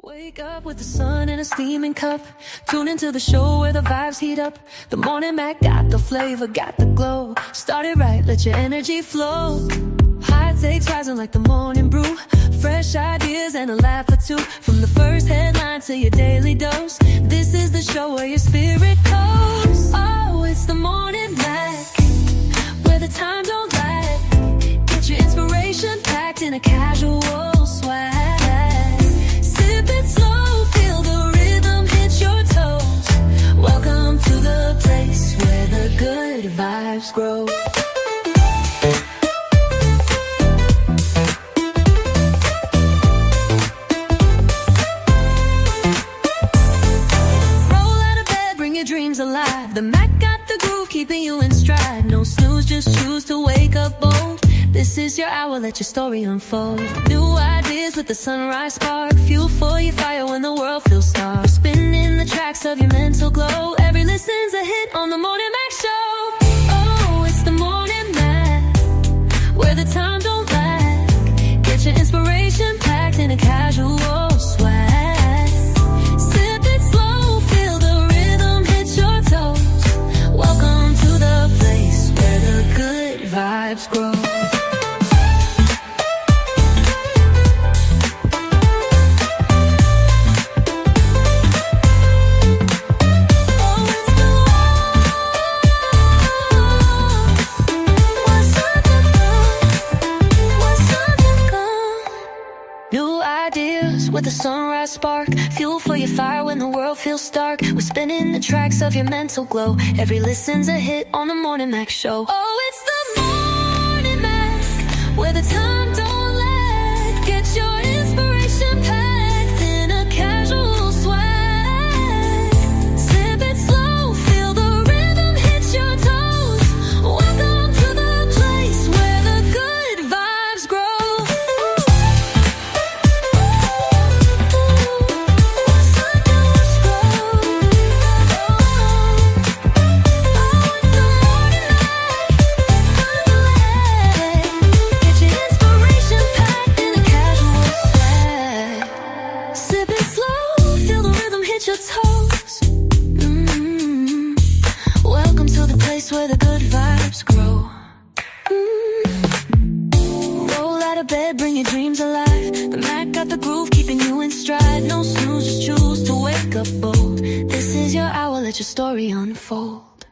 Wake up with the sun in a steaming cup. Tune into the show where the vibes heat up. The Morning Mac got the flavor, got the glow. Start it right, let your energy flow. High takes rising like the morning brew. Fresh ideas and a laugh or two. From the first headline to your daily dose. This is the show where your spirit goes. Oh, it's the Morning Mac, where the time don't lag. Get your inspiration packed in a casual swag. Sip it slow, feel the rhythm hit your toes. Welcome to the place where the good vibes grow. Dreams alive. The Mac got the groove, keeping you in stride. No snooze, just choose to wake up bold. This is your hour, let your story unfold. New ideas with the sunrise spark. Fuel for your fire when the world feels stark. Spinning the tracks of your mental glow. Every listen's a hit on the Morning Mac Show. Oh, it's the Morning Mac, where the time don't lag. Get your inspiration packed in a casual swag. Welcome to the place where the good vibes grow. With a sunrise spark, fuel for your fire when the world feels stark. We're spinning the tracks of your mental glow. Every listen's a hit on the Morning Mac Show. Oh, it's the Morning Mac, where the time don't lag. Get your inspiration packed in a casual swag. Sip it slow, feel the rhythm hit your toes. Welcome to the place where the good vibes grow. Welcome to the place where the good vibes grow. Roll out of bed, bring your dreams alive. The Mac got the groove, keeping you in stride. No snooze, just choose to wake up bold. This is your hour, let your story unfold.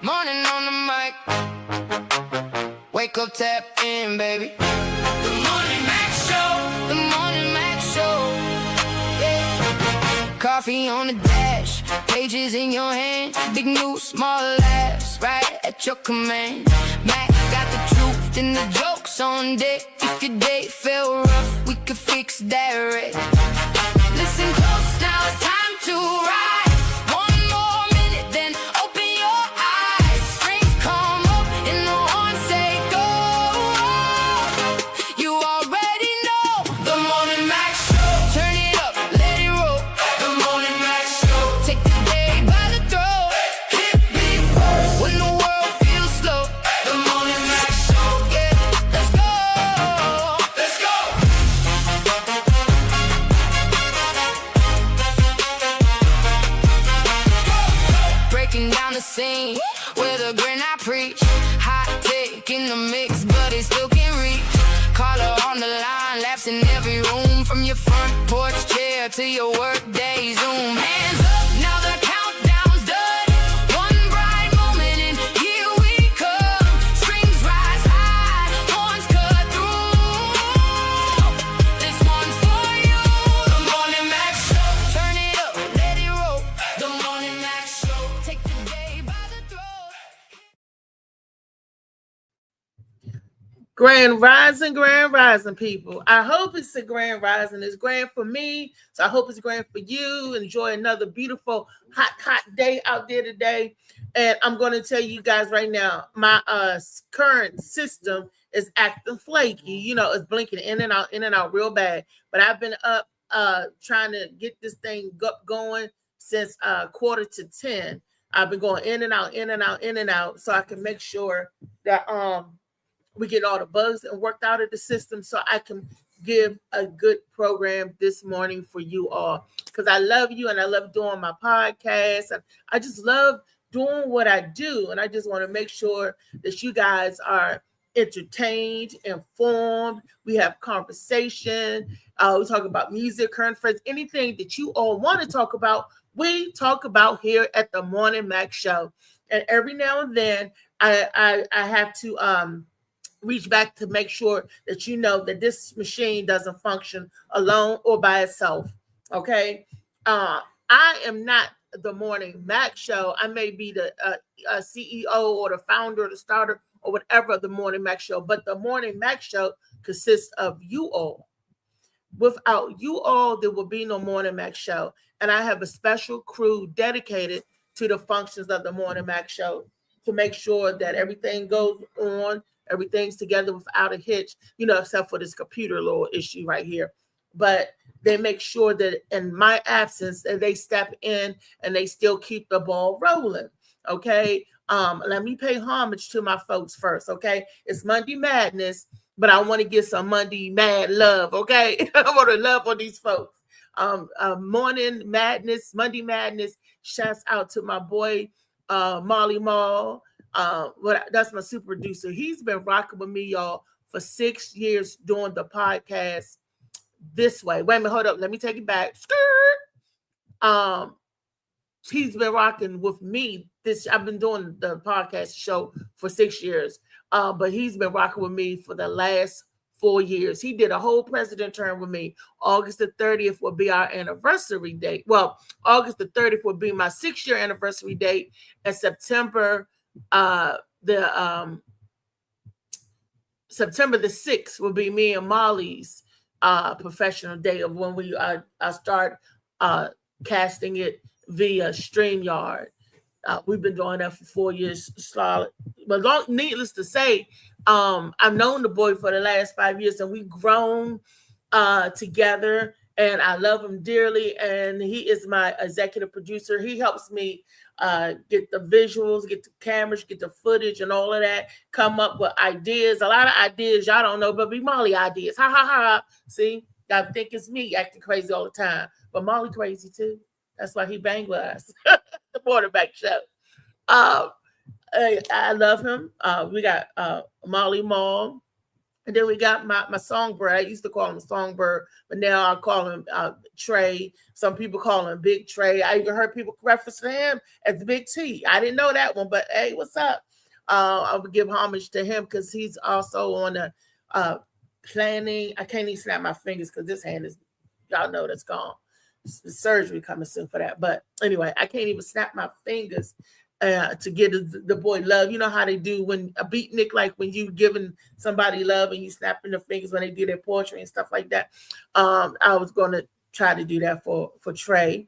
Morning on the mic. Wake up, tap in, baby. The Morning Mac Show. The Morning Mac Show. Yeah. Coffee on the dash, pages in your hand. Big news, small laughs, right at your command. Mac got the truth and the jokes on deck. If your day felt rough, we could fix that right. Listen close, now it's time to ride. Scene with a grin I preach. Hot take in the mix, but it still can't reach. Caller on the line, laughs in every room. From your front porch chair to your work day Zoom. Hands up, now the countdown's done. One bright moment and here we come. Strings rise high, horns cut through. This one's for you. The Morning Mac Show. Turn it up, let it roll. The Morning Mac Show. Take the day by the throat. Grand rising, people. I hope it's a grand rising. It's grand for me, so I hope it's grand for you. Enjoy another beautiful, hot day out there today. And I'm going to tell you guys right now, my current system is acting flaky. You know, it's blinking in and out real bad. But I've been up trying to get this thing going since 9:45. I've been going in and out, in and out, in and out, so I can make sure that we get all the bugs and worked out of the system, so I can give a good program this morning for you all. Because I love you and I love doing my podcast, and I just love doing what I do, and I just want to make sure that you guys are entertained, informed. We have conversation. We talk about music, current affairs, anything that you all want to talk about. We talk about here at the Morning Mac Show. And every now and then, I have to reach back to make sure that you know that this machine doesn't function alone or by itself. Okay, I am not the Morning Mac Show. I may be the CEO or the founder or the starter or whatever of the Morning Mac Show, but the Morning Mac Show consists of you all. Without you all, there will be no Morning Mac Show. And I have a special crew dedicated to the functions of the Morning Mac Show to make sure that everything goes on, everything's together without a hitch, except for this computer little issue right here. But they make sure that in my absence, that they step in and they still keep the ball rolling. Okay. Let me pay homage to my folks first. Okay. It's Monday Madness, but I want to get some Monday Mad love. Okay. I want to love on these folks. Morning Madness, Monday Madness. Shouts out to my boy, Molly Mall. That's my super producer. He's been rocking with me, y'all, for 6 years doing the podcast this way. Wait a minute, hold up. Let me take it back. He's been rocking with me. I've been doing the podcast show for 6 years, but he's been rocking with me for the last 4 years. He did a whole president term with me. August the 30th will be our anniversary date. Well, August the 30th will be my 6-year anniversary date, and September the 6th will be me and Molly's professional day of when we start casting it via StreamYard. We've been doing that for 4 years solid. But needless to say, I've known the boy for the last 5 years, and we've grown together, and I love him dearly. And he is my executive producer. He helps me get the visuals, get the cameras, get the footage and all of that, come up with ideas. A lot of ideas y'all don't know, but be Molly ideas. Ha, ha, ha. See, I think it's me acting crazy all the time, but Molly crazy too. That's why he banged with us. The quarterback show. I love him. We got Molly Mall. And then we got my songbird. I used to call him Songbird, but now I call him Trey. Some people call him Big Trey. I even heard people reference him as Big T. I didn't know that one, but hey, what's up? I would give homage to him because he's also on the planning. I can't even snap my fingers because this hand is, y'all know that's gone. The surgery coming soon for that. But anyway, I can't even snap my fingers to get the boy love. You know how they do when a beatnik, like when you giving somebody love and you snapping their fingers when they do their poetry and stuff like that. I was going to try to do that for Trey.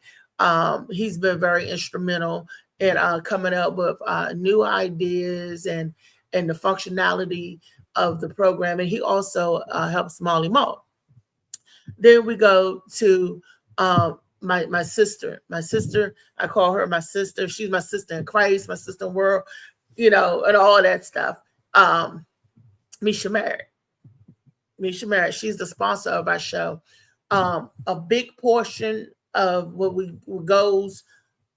He's been very instrumental in coming up with new ideas and the functionality of the program. And he also helps Molly Mall. Then we go to my sister. I call her my sister. She's my sister in Christ, my sister in world, and all that stuff. Misha Merritt. She's the sponsor of our show. A big portion of what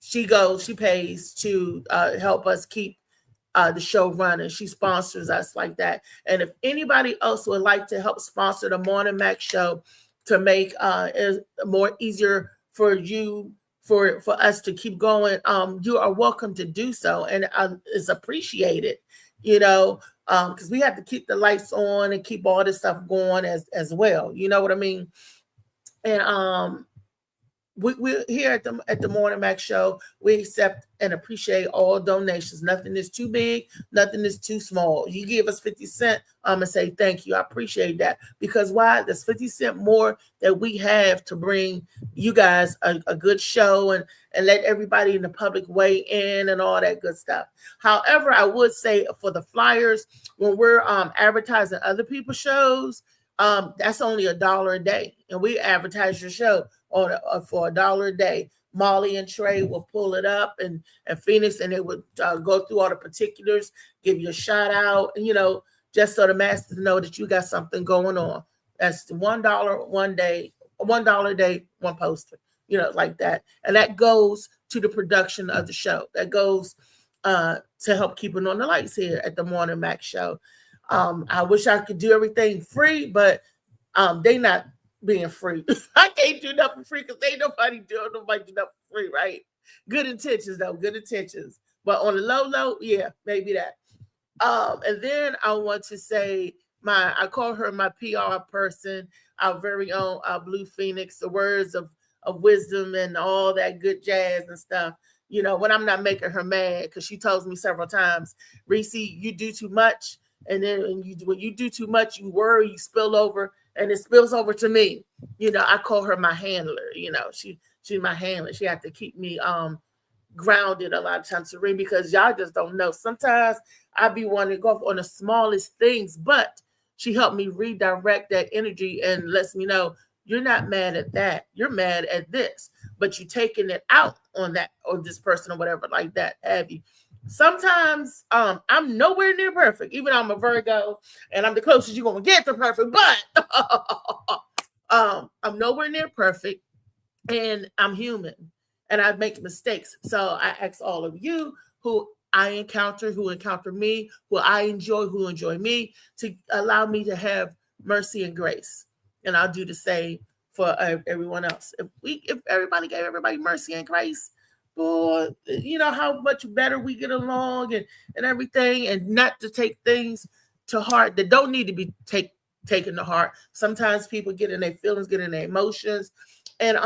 she pays to help us keep the show running. She sponsors us like that. And if anybody else would like to help sponsor the Morning Mac Show to make it more easier for you, for us to keep going, you are welcome to do so. And it's appreciated, because we have to keep the lights on and keep all this stuff going as well. You know what I mean? And we're here at the Morning Mac Show. We accept and appreciate all donations. Nothing is too big, nothing is too small. You give us 50 cents, I'm going to say thank you. I appreciate that. Because why? There's 50 cents more that we have to bring you guys a good show and let everybody in the public weigh in and all that good stuff. However, I would say for the flyers, when we're advertising other people's shows, that's only $1 a day. And we advertise your show for $1 a day. Molly and Trey will pull it up, and Phoenix, and they would go through all the particulars, give you a shout out, and just so the masters know that you got something going on. That's $1 one day, $1 a day, one poster, like that. And that goes to the production of the show. That goes to help keeping on the lights here at the Morning Mac Show. I wish I could do everything free, but they not being free. I can't do nothing free because ain't nobody do nothing free, right? Good intentions though, good intentions. But on the low, yeah, maybe that. And then I want to say I call her my PR person, our very own Blue Phoenix, the words of wisdom and all that good jazz and stuff. When I'm not making her mad, because she tells me several times, Reese, you do too much. And then when you do too much, you worry, you spill over, and it spills over to me. I call her my handler. She's my handler. She has to keep me grounded a lot of times, Serene, because y'all just don't know. Sometimes I be wanting to go off on the smallest things, but she helped me redirect that energy and lets me know you're not mad at that. You're mad at this, but you're taking it out on that or this person or whatever like that. Have you? Sometimes I'm nowhere near perfect, even though I'm a Virgo and I'm the closest you're gonna get to perfect, but I'm nowhere near perfect and I'm human and I make mistakes. So I ask all of you who I encounter, who encounter me, who I enjoy, who enjoy me, to allow me to have mercy and grace. And I'll do the same for everyone else. If everybody gave everybody mercy and grace, boy, how much better we get along and everything, and not to take things to heart that don't need to be taken to heart. Sometimes people get in their feelings, get in their emotions, and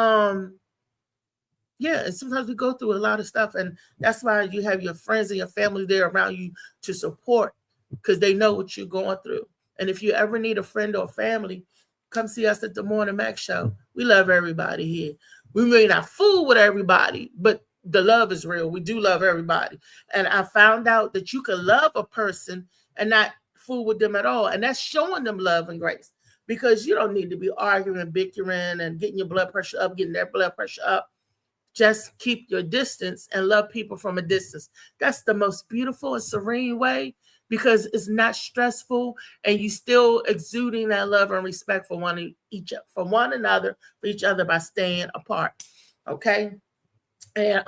and sometimes we go through a lot of stuff, and that's why you have your friends and your family there around you to support, because they know what you're going through. And if you ever need a friend or family, come see us at the Morning Mac Show. We love everybody here. We may not fool with everybody, but the love is real. We do love everybody. And I found out that you can love a person and not fool with them at all. And that's showing them love and grace, because you don't need to be arguing, bickering, and getting your blood pressure up, getting their blood pressure up. Just keep your distance and love people from a distance. That's the most beautiful and serene way, because it's not stressful and you still exuding that love and respect for one another, for each other, by staying apart. Okay. And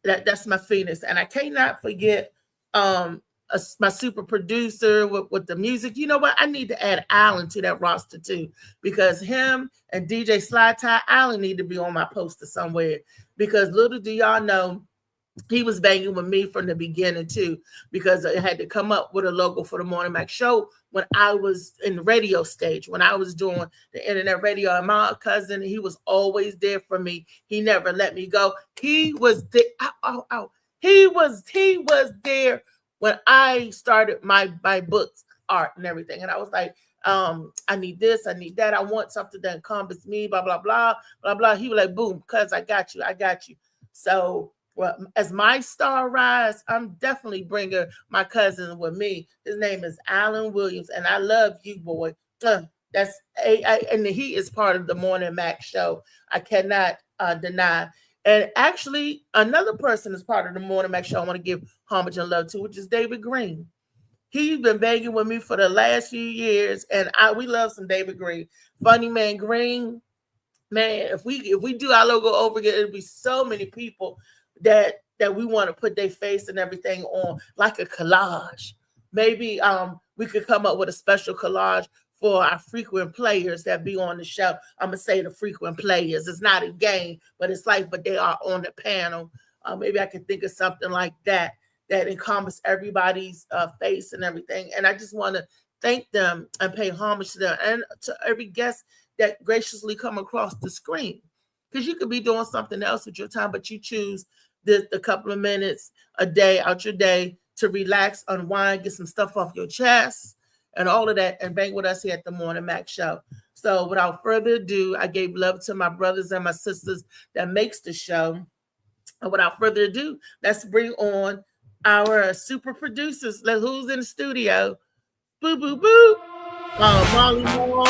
that's my Phoenix. And I cannot forget my super producer with the music. You know what? I need to add Alan to that roster too, because him and DJ Sly Ty Allen need to be on my poster somewhere, because little do y'all know, he was banging with me from the beginning too, because I had to come up with a logo for the Morning Mac Show when I was in the radio stage, when I was doing the internet radio. And my cousin, he was always there for me. He never let me go. He was there. He was there when I started my books, art, and everything. And I was like, I need this, I need that. I want something that encompasses me, blah, blah, blah, blah, blah. He was like, boom, cuz I got you. So, well, as my star rise, I'm definitely bringing my cousin with me. His name is Alan Williams, and I love you, boy. That's and he is part of the Morning Mac Show. I cannot deny. And actually, another person is part of the Morning Mac Show I want to give homage and love to, which is David Green. He's been banging with me for the last few years, and we love some David Green. Funny Man Green, man. If we do our logo over again, it'll be so many people that we want to put their face and everything on, like a collage. Maybe we could come up with a special collage for our frequent players that be on the show. I'm gonna say the frequent players. It's not a game, but they are on the panel. Maybe I can think of something like that encompasses everybody's face and everything. And I just want to thank them and pay homage to them, and to every guest that graciously come across the screen. Because you could be doing something else with your time, but you choose the couple of minutes a day out your day to relax, unwind, get some stuff off your chest, and all of that, and bang with us here at the Morning Mac Show. So without further ado, I gave love to my brothers and my sisters that makes the show. And without further ado, let's bring on our super producers. Who's in the studio? Boo, boo, boo. Molly Moore.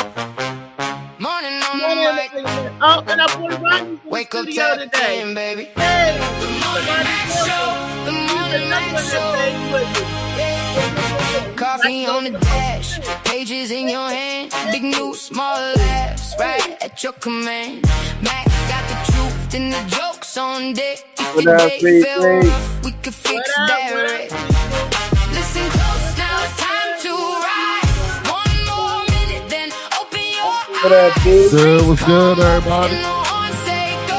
Morning on the mic. Oh, and our boy Rodney's in Wake the up, studio tap today. in, baby. Hey, The Mr. morning Rodney night Wilson. show. The He's morning another night one that show. plays with me. Yeah. Coffee on the dash, pages in your hand. Big news, small laughs, right at your command. Mac got the truth and the jokes on deck. If What your up, day fell P3? rough, we could fix What up, that what wreck. up? Listen close, now it's time to rise. One more minute, then open your What up, eyes. P? Good, what's good, everybody? And the horn say go.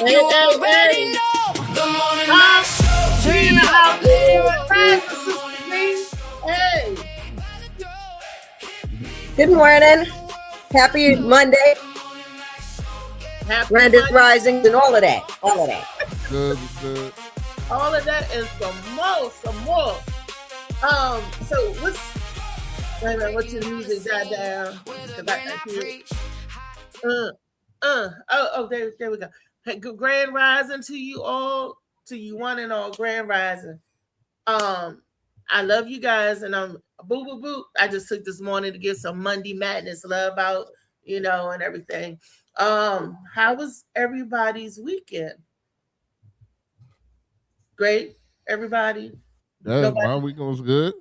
Hey, You hey, already hey. know the morning night show. We in the house. Hey, Good morning. Happy Monday. happy Grand Monday. Rising and all of that. All of that. Good, good. All of that and some more. So wait a minute, what's your music died down? 'Cause I hear it. There we go. Hey, good grand rising to you all, to you one and all, grand rising. I love you guys, and boo boo boo. I just took this morning to get some Monday Madness love out, and everything. How was everybody's weekend? Great, everybody. Yeah, Nobody- my weekend was good.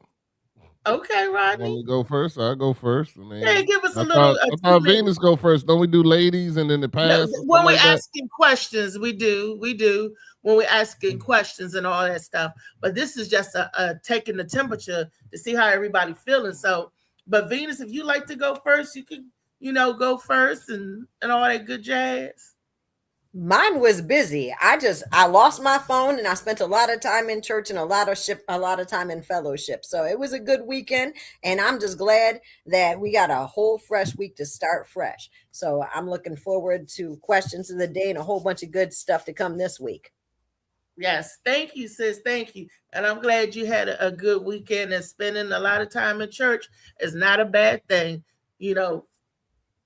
Okay, Want Rodney. me to go first? I'll go first. I mean, Hey, give us a I little. thought Venus go first. Don't we do ladies and then the No, pass? when we're like that? asking questions, we do. When we're asking questions and all that stuff. But this is just a taking the temperature to see how everybody feeling. So, but Venus, if you like to go first, you can, go first and all that good jazz. Mine was busy. I lost my phone and I spent a lot of time in church and a lot of time in fellowship. So it was a good weekend, and I'm just glad that we got a whole fresh week to start fresh. So I'm looking forward to questions of the day and a whole bunch of good stuff to come this week. Yes, thank you, sis. Thank you. And I'm glad you had a good weekend, and spending a lot of time in church is not a bad thing.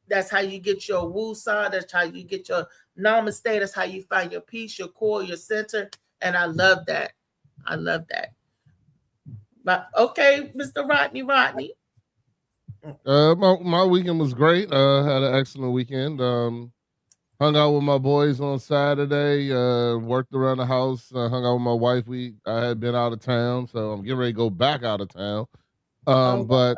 That's how you get your woo-saw. That's how you get your namaste. That's how you find your peace, your core, your center. And I love that. But okay, Mr. Rodney. My weekend was great. Had an excellent weekend. Hung out with my boys on Saturday. Worked around the house. Hung out with my wife. I had been out of town, so I'm getting ready to go back out of town. But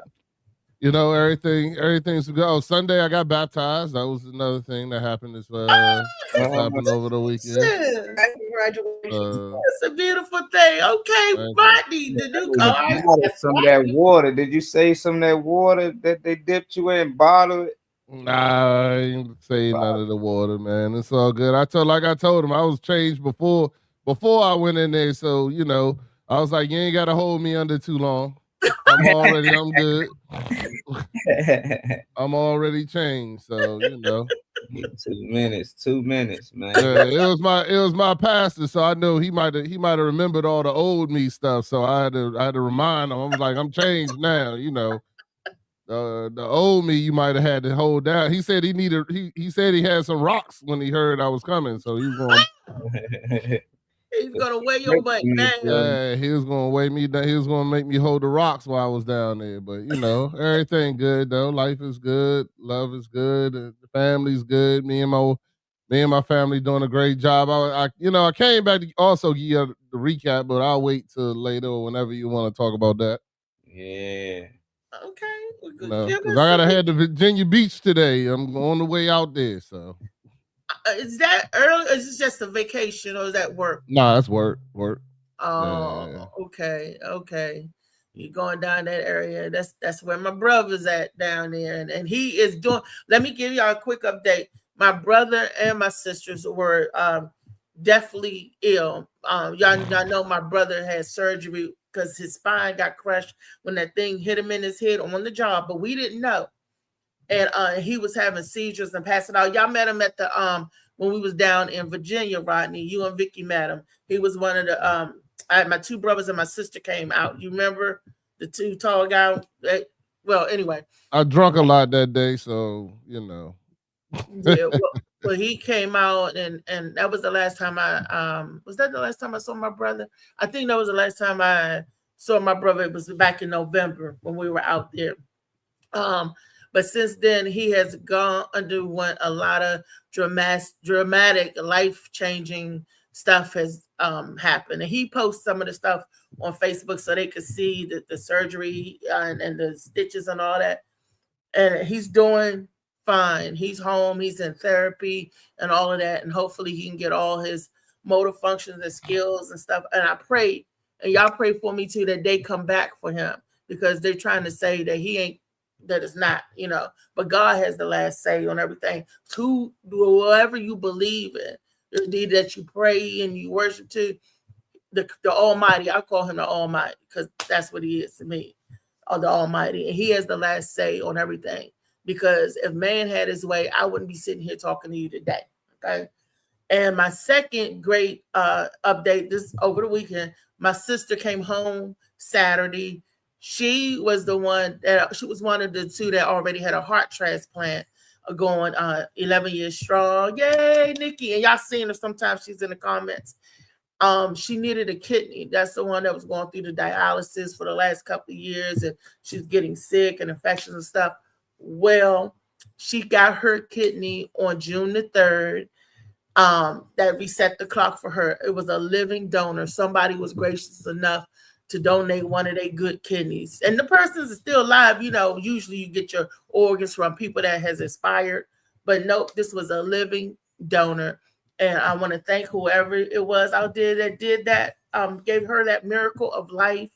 everything's good. Oh, Sunday I got baptized. That was another thing that happened happened over the weekend. Congratulations. It's a beautiful thing. Okay, Rodney, the new car. Some of that water. Did you say some of that water that they dipped you in, bottle it? Nah, I ain't say none of the water, man. It's all good. I told him I was changed before I went in there. So, I was like, you ain't gotta hold me under too long. I'm good. I'm already changed. So, 2 minutes, man. Yeah, it was my pastor, so I know he might have remembered all the old me stuff. So I had to remind him. I was like, I'm changed now, The old me you might have had to hold down. He said he said he had some rocks when he heard I was coming, so he was going. He's gonna weigh your butt down. Yeah, he was gonna weigh me down. He was gonna make me hold the rocks while I was down there. But everything good though. Life is good. Love is good. The family's good. Me and my family doing a great job. I came back to also give you the recap, but I'll wait till later or whenever you want to talk about that. Yeah. Okay. Because I gotta head to Virginia Beach today. I'm on the way out there. So is that early? Or is it just a vacation, or is that work? Nah, that's work. Oh, Yeah. Okay. You're going down that area. That's where my brother's at down there, and he is doing. Let me give y'all a quick update. My brother and my sisters were deathly ill. Y'all know my brother had surgery because his spine got crushed when that thing hit him in his head on the job, but we didn't know. And he was having seizures and passing out. Y'all met him at the when we was down in Virginia, Rodney. You and Vicky met him. He was one of the I had my two brothers and my sister came out. You remember the two tall guys? Well, anyway. I drunk a lot that day, so Yeah, well, he came out, and that was the last time was that the last time I saw my brother? I think that was the last time I saw my brother. It was back in November when we were out there. But But since then, he has underwent a lot of dramatic, life-changing stuff has happened. And he posts some of the stuff on Facebook so they could see the surgery and the stitches and all that. And he's doing fine. He's home. He's in therapy and all of that. And hopefully he can get all his motor functions and skills and stuff. And I pray, and y'all pray for me too, that they come back for him, because they're trying to say that he ain't, that it's not, but God has the last say on everything. To whatever you believe in, the deed that you pray and you worship to, the Almighty. I call him the Almighty because that's what he is to me, the Almighty. And he has the last say on everything, because if man had his way, I wouldn't be sitting here talking to you today. Okay. And my second great update, this over the weekend, my sister came home Saturday. She was one of the two that already had a heart transplant going 11 years strong. Yay, Nikki. And y'all seen her sometimes, she's in the comments. She needed a kidney. That's the one that was going through the dialysis for the last couple of years, and she's getting sick and infections and stuff. Well, she got her kidney on June the 3rd. That reset the clock for her. It was a living donor. Somebody was gracious enough to donate one of their good kidneys. And the person is still alive. Usually you get your organs from people that has expired. But nope, this was a living donor. And I want to thank whoever it was out there that did that, gave her that miracle of life.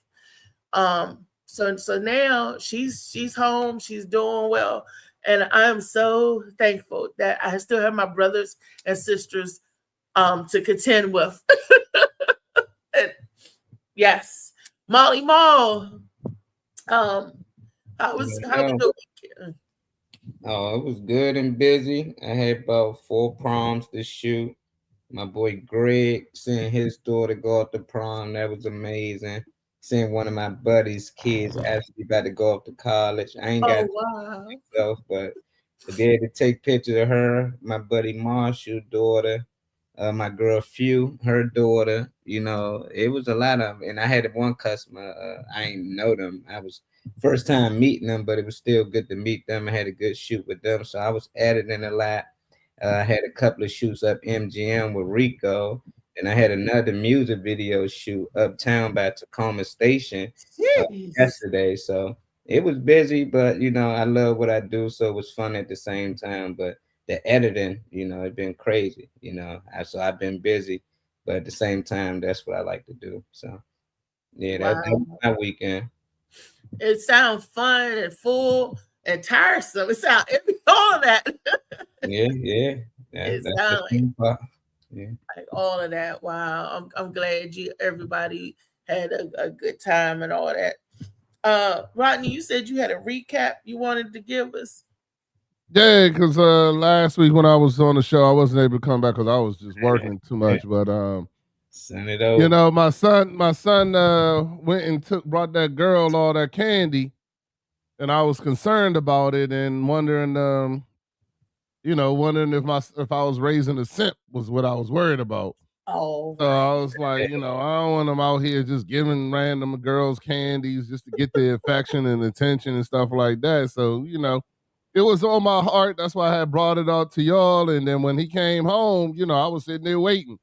So now she's home, she's doing well. And I'm so thankful that I still have my brothers and sisters to contend with. And yes. Molly Mall, how was the weekend? Oh, it was good and busy. I had about 4 proms to shoot. My boy Greg seeing his daughter go off to prom, that was amazing. Seeing one of my buddy's kids actually about to go off to college. I ain't got myself, but to be able to take pictures of her, my buddy Marshall daughter, my girl Few, her daughter, it was a lot of, and I had one customer, I ain't know them. I was first time meeting them, but it was still good to meet them. I had a good shoot with them. So I was added in a lot. I had a couple of shoots up MGM with Rico, and I had another music video shoot uptown by Tacoma Station yesterday. So it was busy, but I love what I do, so it was fun at the same time. But the editing, it's been crazy, so I've been busy, but at the same time, that's what I like to do. So yeah, that was my weekend. It sounds fun and full and tiresome. It sounds all of that. Yeah. It sounds like all of that. Wow, I'm glad everybody had a good time and all that. Rodney, you said you had a recap you wanted to give us. Yeah, because last week when I was on the show, I wasn't able to come back because I was just working too much. But send it over. My son went and brought that girl all that candy, and I was concerned about it and wondering if I was raising a simp was what I was worried about. Oh, so I was like, I don't want them out here just giving random girls candies just to get the affection and attention and stuff like that. So it was on my heart. That's why I had brought it out to y'all. And then when he came home, I was sitting there waiting.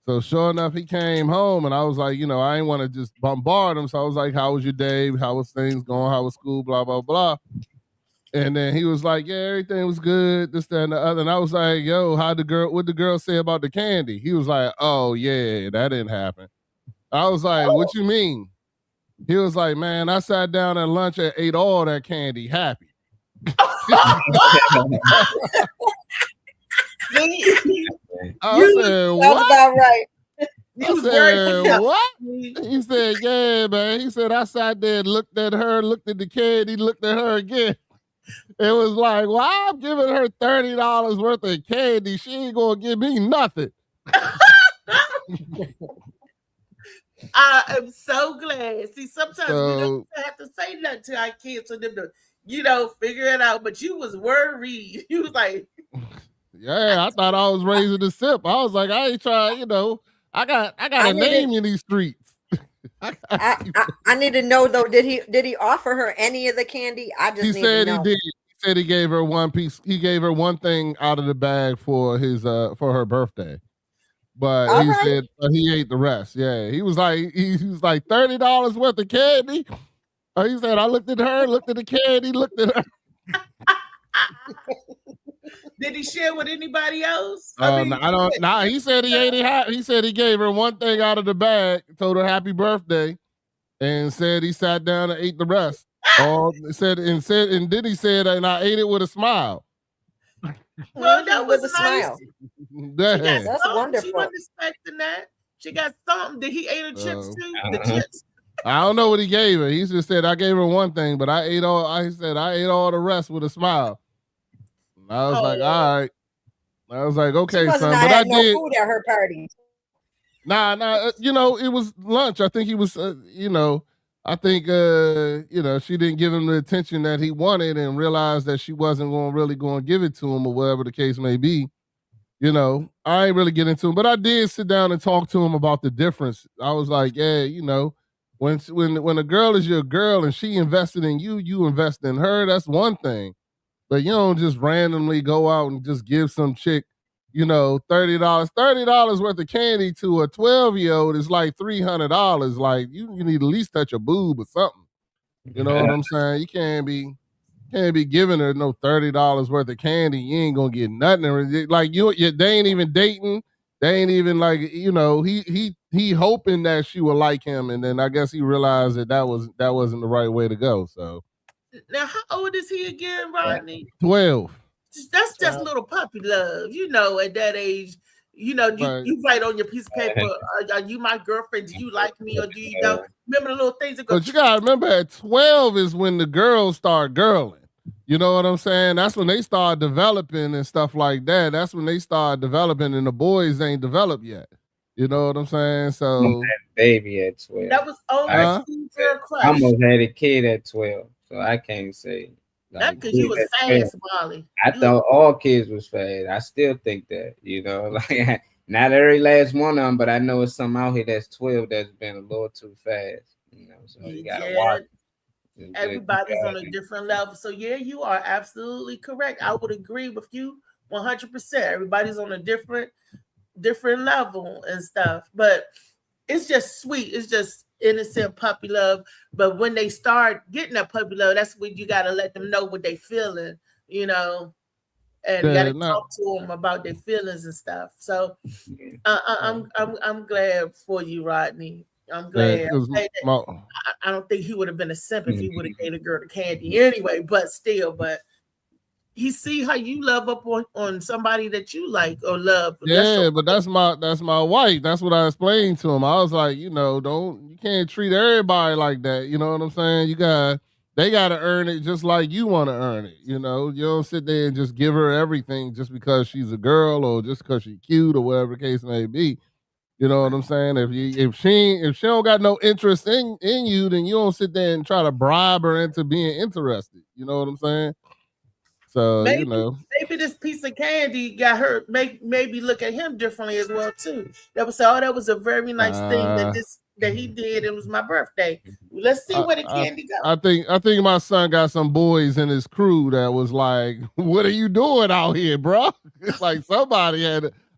So sure enough, he came home, and I was like, I ain't want to just bombard him. So I was like, how was your day? How was things going? How was school? Blah, blah, blah. And then he was like, yeah, everything was good, this, that, and the other. And I was like, yo, what'd the girl say about the candy? He was like, oh, yeah, that didn't happen. I was like, what you mean? He was like, man, I sat down at lunch and ate all that candy happy. I said, what? About right. I said, what? He said, yeah, man. He said, I sat there and looked at her, looked at the candy, looked at her again. It was like, well, I'm giving her $30 worth of candy. She ain't going to give me nothing. I am so glad. See, sometimes we don't have to say nothing to our kids for them to, figure it out. But you was worried. You was like, yeah, I thought I was raising a simp. I was like, I ain't trying, I got a name in these streets. I need to know though. Did he offer her any of the candy? I just he need said to know. He did. He said he gave her one piece. He gave her one thing out of the bag for her birthday. But All he right. said he ate the rest. Yeah, he was like $30 worth of candy. He said I looked at her, looked at the candy, looked at her. Did he share with anybody else? I don't. Nah, he said he ate it. He said he gave her one thing out of the bag, told her happy birthday, and said he sat down and ate the rest. And then he said, and I ate it with a smile. Well, that was with a nice. smile. Yeah. That's wonderful. She wasn't expecting that. She got something. Did he eat her chips too? The chips. I don't know what he gave her. He just said I gave her one thing, but I ate all. I said I ate all the rest with a smile. And I was like, all right. I was like, okay, She son. not But I had no did. food at her party. Nah. It was lunch. I think he was. I think she didn't give him the attention that he wanted, and realized that she wasn't really going to give it to him, or whatever the case may be. I ain't really get into him, but I did sit down and talk to him about the difference. I was like, yeah, when a girl is your girl and she invested in you, you invest in her. That's one thing, but you don't just randomly go out and just give some chick, $30 worth of candy to a 12-year-old is like $300. Like you need to at least touch a boob or something. You know what I'm saying? You can't be giving her no $30 worth of candy. You ain't gonna get nothing. Like they ain't even dating. They ain't even like, he hoping that she would like him, and then I guess he realized that wasn't the right way to go. So now, how old is he again, Rodney? 12. That's just little puppy love, at that age. You write on your piece of paper, are you my girlfriend? Do you like me, or do you don't? Remember the little things that go. But you gotta remember, at 12 is when the girls start girling. You know what I'm saying? That's when they start developing and stuff like that. That's when they start developing, and the boys ain't developed yet. You know what I'm saying? So baby at 12. That was only school crush. I almost had a kid at 12, so I can't say. Not because you was fast, Molly. I thought all kids was fast. I still think that, like not every last one of them, but I know it's some out here that's 12 that's been a little too fast. So you gotta watch. Everybody's on a different level. So yeah, you are absolutely correct. I would agree with you 100%. Everybody's on a different level and stuff. But it's just sweet. It's just innocent puppy love. But when they start getting that puppy love, that's when you gotta let them know what they feeling, and you gotta talk to them about their feelings and stuff. So I'm glad for you, Rodney. I'm glad. I don't think he would have been a simp if he would have gave a girl the candy anyway, but he see how you love up on somebody that you like or love. Yeah, but that's my wife. That's what I explained to him. I was like, you can't treat everybody like that. You know what I'm saying? They gotta earn it just like you want to earn it. You don't sit there and just give her everything just because she's a girl or just because she's cute or whatever the case may be. You know what I'm saying? If she don't got no interest in you, then you don't sit there and try to bribe her into being interested. You know what I'm saying? So maybe this piece of candy got her maybe look at him differently as well too. That was a very nice thing that he did. It was my birthday. Let's see where the candy goes. I think my son got some boys in his crew that was like, "What are you doing out here, bro?" It's like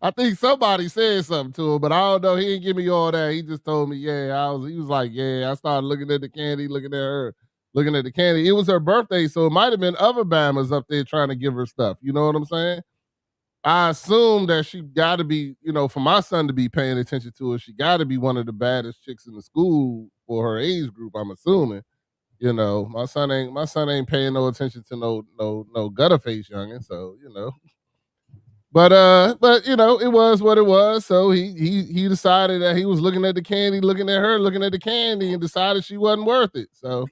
I think somebody said something to him, but I don't know. He didn't give me all that. He just told me, he was like, I started looking at the candy, looking at her, looking at the candy. It was her birthday, so it might have been other Bammers up there trying to give her stuff. You know what I'm saying? I assume that she got to be, for my son to be paying attention to her, she got to be one of the baddest chicks in the school for her age group. I'm assuming. My son ain't paying no attention to no gutter face youngin. So But it was what it was. So he decided that he was looking at the candy, looking at her, looking at the candy, and decided she wasn't worth it. So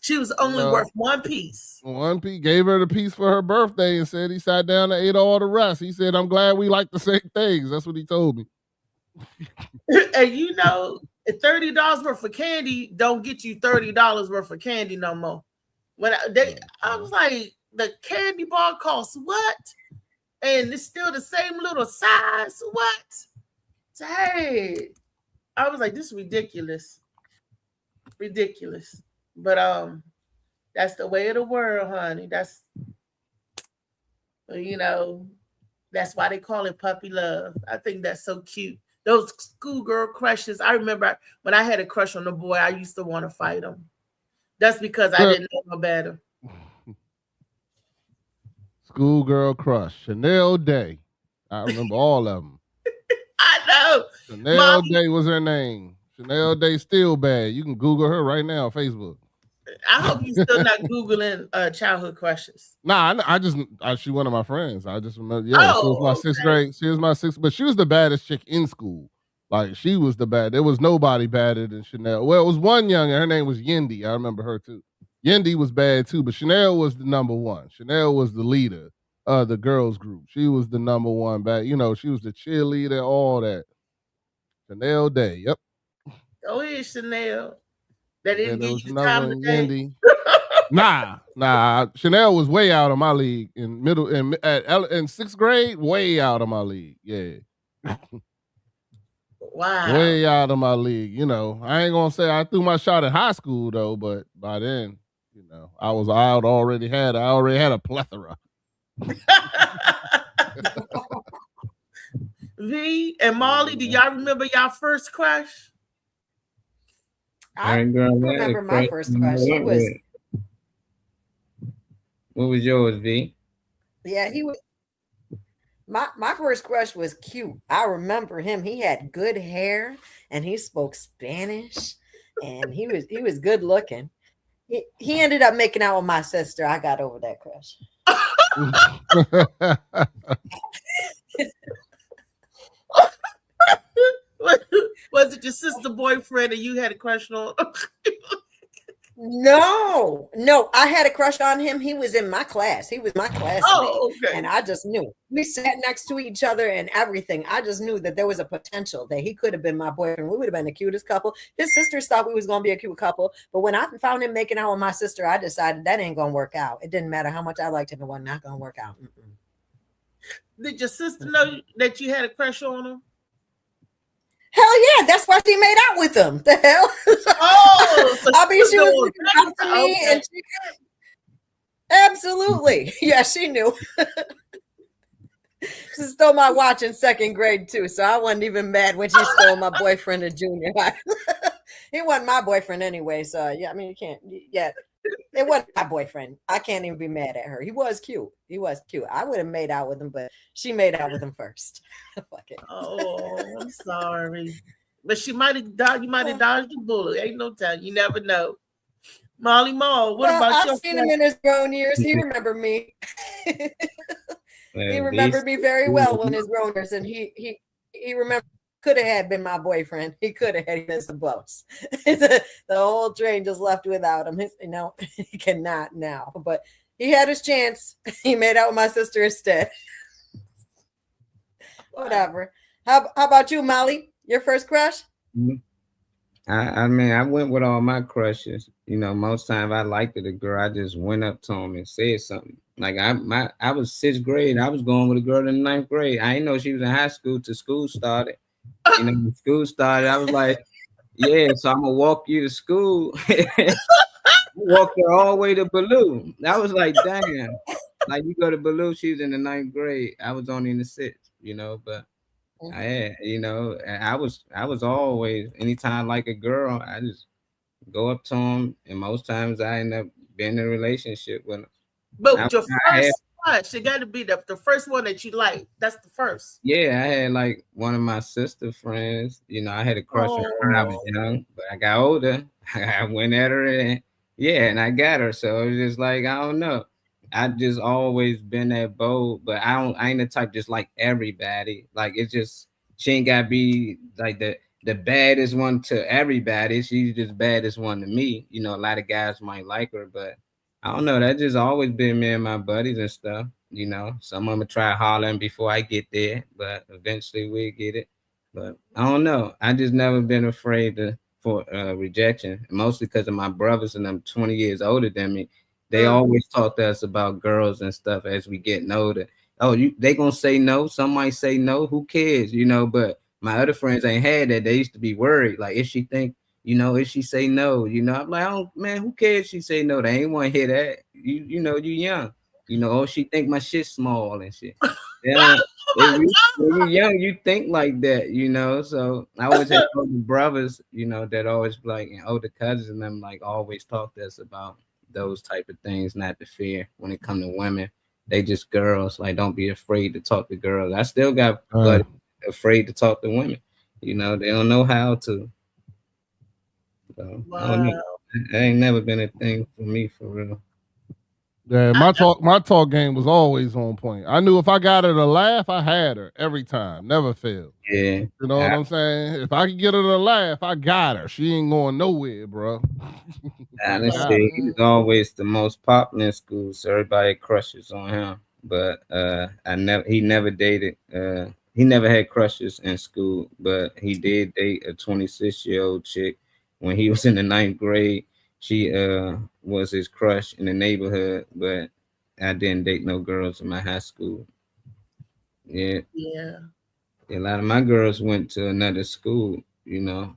she was only worth one piece. One piece. Gave her the piece for her birthday and said he sat down and ate all the rest. He said, "I'm glad we like the same things." That's what he told me. And $30 worth of candy don't get you $30 worth of candy no more. When I was like, the candy bar costs what? And it's still the same little size. What? Hey, I was like, this is ridiculous. Ridiculous. But That's the way of the world, honey. That's, you know, that's why they call it puppy love. I think that's so cute. Those schoolgirl crushes. I remember when I had a crush on a boy, I used to want to fight him. That's because I didn't know no better. Schoolgirl crush. Chanel Day. I remember all of them. I know. Chanel Mommy. Day was her name. Chanel Day still bad. You can Google her right now on Facebook. I hope you're still not Googling childhood crushes. Nah, she one of my friends. I just remember, she was my sixth grade. She was my sixth, but she was the baddest chick in school. Like, she was the bad. There was nobody badder than Chanel. Well, it was one young, her name was Yendi. I remember her too. Yendi was bad too, but Chanel was the number one. Chanel was the leader of the girls group. She was the number one bad. You know, she was the cheerleader, all that. Chanel Day. Yep. Go ahead, Chanel. That didn't give you the another time one, of day. Yendi. Nah. Chanel was way out of my league in sixth grade. Way out of my league. Yeah. Wow. Way out of my league. You know, I ain't gonna say I threw my shot in high school though, but by then, you know, I already had a plethora. V and Molly, do y'all remember y'all first crush? I remember my first crush. What was yours, V? Yeah, he was. My first crush was cute. I remember him. He had good hair and he spoke Spanish, and he was good looking. He ended up making out with my sister. I got over that crush. Was it your sister boyfriend and you had a crush on? No, I had a crush on him. He was in my class. He was my classmate. Oh, okay. And I just knew. We sat next to each other and everything. I just knew that there was a potential that he could have been my boyfriend. We would have been the cutest couple. His sisters thought we was going to be a cute couple. But when I found him making out with my sister, I decided that ain't going to work out. It didn't matter how much I liked him. It was not going to work out. Did your sister know that you had a crush on him? Hell yeah, that's why she made out with him. The hell? Oh, so I mean, she was doing looking out for me, okay. and she absolutely, yeah, she knew. She stole my watch in second grade too, so I wasn't even mad when she stole my boyfriend in junior high. He wasn't my boyfriend anyway, so yeah, I mean, you can't. Yeah, it wasn't my boyfriend. I can't even be mad at her. He was cute. I would have made out with him, but she made out with him first. Fuck it. Oh, I'm sorry. But she might have dodged. You might have dodged the bullet. Ain't no telling. You never know. Molly Mall, what about I've your seen him in his grown years. He remembered me. He remembered me very well in his grown years, and he remembered. Could have had been my boyfriend. He could have had missed the boats. The whole train just left without him. He cannot now. But he had his chance. He made out with my sister instead. Whatever. How about you, Molly? Your first crush? I mean, I went with all my crushes. You know, most times I liked a girl, I just went up to him and said something. Like I was sixth grade. I was going with a girl in the ninth grade. I didn't know she was in high school till school started. You know, when school started, I was like, yeah, so I'm gonna walk you to school. Walked her all the way to Baloo. I was like, damn. Like, you go to Baloo, she was in the ninth grade. I was only in the sixth, you know, but I had, you know, I was always, anytime like a girl, I just go up to them, and most times I end up being in a relationship with them. But your first crush, it got to be the first one that you like. That's the first. Yeah, I had like one of my sister friends. You know, I had a crush on her when I was young, but I got older. I went at her, and and I got her. So it was just like, I don't know. I just always been that bold, but I ain't the type just like everybody. Like, it's just, she ain't gotta be like the baddest one to everybody. She's just baddest one to me. You know, a lot of guys might like her, but I don't know. That just always been me and my buddies and stuff. You know, some of them try hollering before I get there, but eventually we'll get it. But I don't know. I just never been afraid for rejection, mostly because of my brothers, and I'm 20 years older than me. They always talk to us about girls and stuff as we get older. Oh, they gonna say no. Some might say no. Who cares? You know, but my other friends ain't had that. They used to be worried. Like, if she think You know, if she say no, you know, I'm like, oh man, who cares if she say no? They ain't want to hear that. You know, you young. You know, oh, she think my shit small and shit. Yeah, when you young, you think like that, you know. So I always had older brothers, you know, that always be like, and older cousins and them like always talk to us about those type of things, not to fear when it come to women. They just girls. Like, don't be afraid to talk to girls. I still got buddies afraid to talk to women. You know, they don't know how to. So I don't know. That ain't never been a thing for me for real. Yeah, my talk game was always on point. I knew if I got her to laugh, I had her every time, never failed. Yeah, you know what I'm saying. If I could get her to laugh, I got her. She ain't going nowhere, bro. Honestly, he was always the most popular in school, so everybody had crushes on him. But he never dated. He never had crushes in school, but he did date a 26-year-old chick when he was in the 9th grade. She was his crush in the neighborhood, but I didn't date no girls in my high school. Yeah. A lot of my girls went to another school, you know.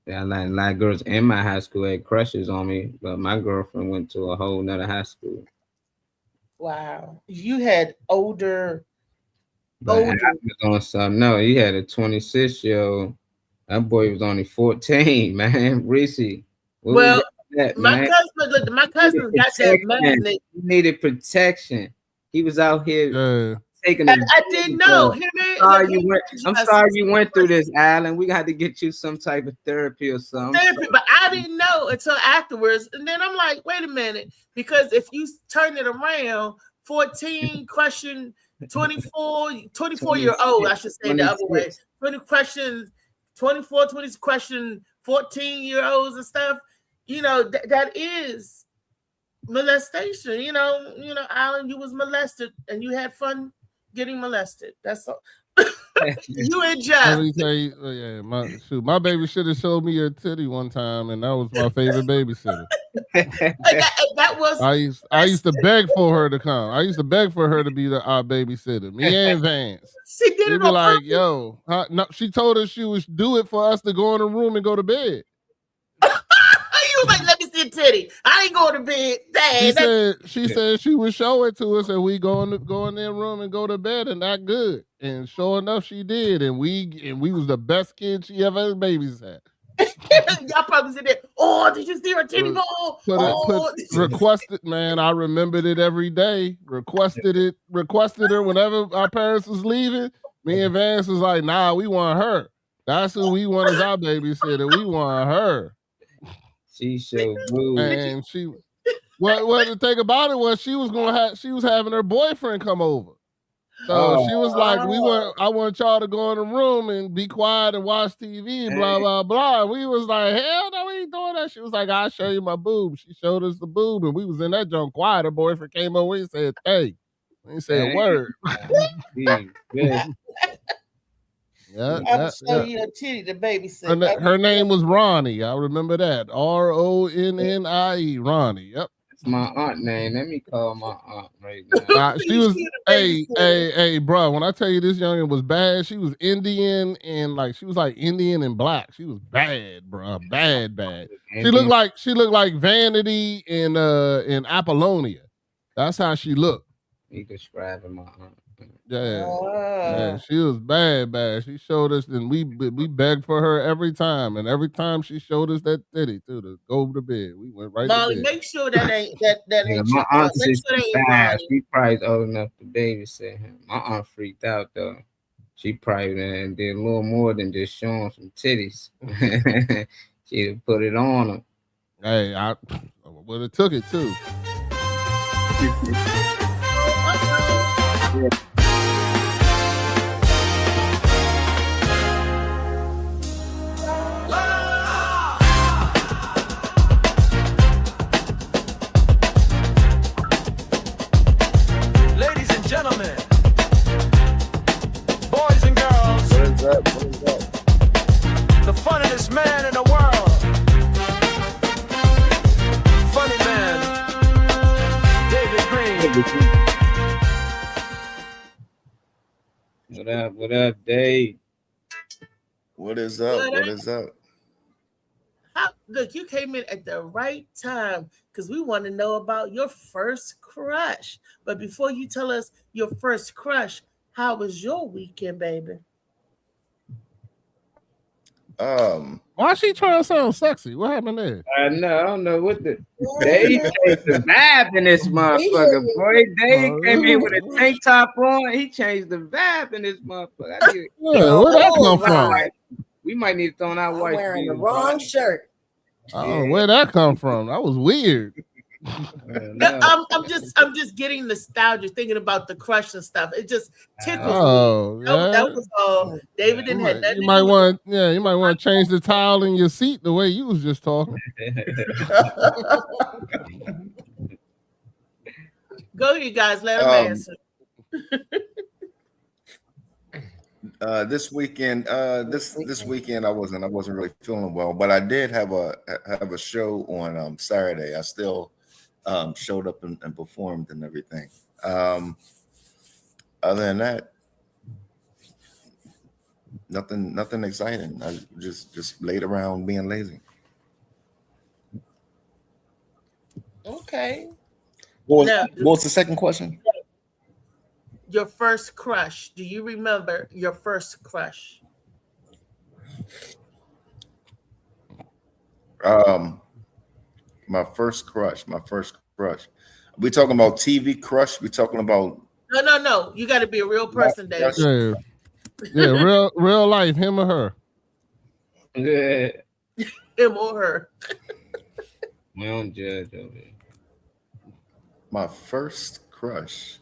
Yeah, a lot of girls in my high school had crushes on me, but my girlfriend went to a whole nother high school. Wow. You had older. But I was on something. No, he had a 26-year-old. That boy was only 14, man. Reese. Well, my cousin got that madness. He needed protection. He was out here taking. I didn't know. I'm sorry you went through this, Alan. We got to get you some type of therapy or something. But I didn't know until afterwards. And then I'm like, wait a minute, because if you turn it around, 14 crushing 24-year-old, I should say the other way. 20 crushing 24, 20 crushing 14-year-olds and stuff. You know, that is molestation. You know, Alan, you was molested and you had fun getting molested. That's all. You and Jeff. Let me tell you, my baby should have showed me her titty one time, and that was my favorite babysitter. that was. I used to beg for her to come. I used to beg for her to be our babysitter. Me and Vance. She did She'd it be like, purpose. "Yo," no, she told us she would do it for us to go in the room and go to bed. You was like, let me see a titty. I ain't going to bed. Dang, she said she would show it to us, and we go in their room and go to bed, and that good. And sure enough, she did, and we was the best kid she ever babysat. Y'all probably said that. Oh, did you see her titty ball? Requested, man. I remembered it every day. Requested her whenever our parents was leaving. Me and Vance was like, nah, we want her. That's who we want as our babysitter. We want her. She showed blue. And what the thing about it was she was having her boyfriend come over. So she was like, I want y'all to go in the room and be quiet and watch TV, blah, blah, blah. We was like, hell no, we ain't doing that. She was like, I'll show you my boob. She showed us the boob, and we was in that junk quiet. Her boyfriend came over and said, hey. He said a word. I'll show you a titty to babysit. Her name was Ronnie. I remember that. Ronnie. Ronnie. Yep. That's my aunt name. Let me call my aunt right now. She was hey, bro. When I tell you this youngin was bad, she was Indian and she was like Indian and black. She was bad, bro. Bad. She looked like Vanity in Apollonia. That's how she looked. You describing my aunt. Yeah, she was bad. She showed us, and we begged for her every time, and every time she showed us that titty too to go to bed. We went right Molly, to bed. make sure that ain't that ain't. My aunt make sure that ain't she probably old enough to babysit him. My aunt freaked out though. She probably did a little more than just showing some titties. She put it on him. Hey, I would have took it too. The funniest man in the world. Funny man. David Green. What up, Dave? What is up? What is up? look, you came in at the right time because we want to know about your first crush. But before you tell us your first crush, how was your weekend, baby? Why she trying to sound sexy? What happened there? I don't know what the Dave changed the vibe in this motherfucker, boy. Dave came in with a tank top on. He changed the vibe in this motherfucker. Yeah, where'd that come from? We might need to throw our wife. Wearing the wrong shirt. Oh, where'd that come from? That was weird. I'm just getting nostalgia, thinking about the crush and stuff. It just tickles me. Oh, yeah. That was all. David didn't have that. You might want to change the towel in your seat the way you was just talking. Go, you guys, let him answer. This weekend, this weekend I wasn't really feeling well, but I did have a show on Saturday. I still showed up and performed and everything. Other than that, nothing exciting. I just laid around being lazy. Okay. What was the second question? Your first crush. Do you remember your first crush? My first crush. We talking about TV crush? We talking about No. You got to be a real person, Dave. Yeah, real life, him or her. Yeah. Him or her. We don't judge over here. My first crush.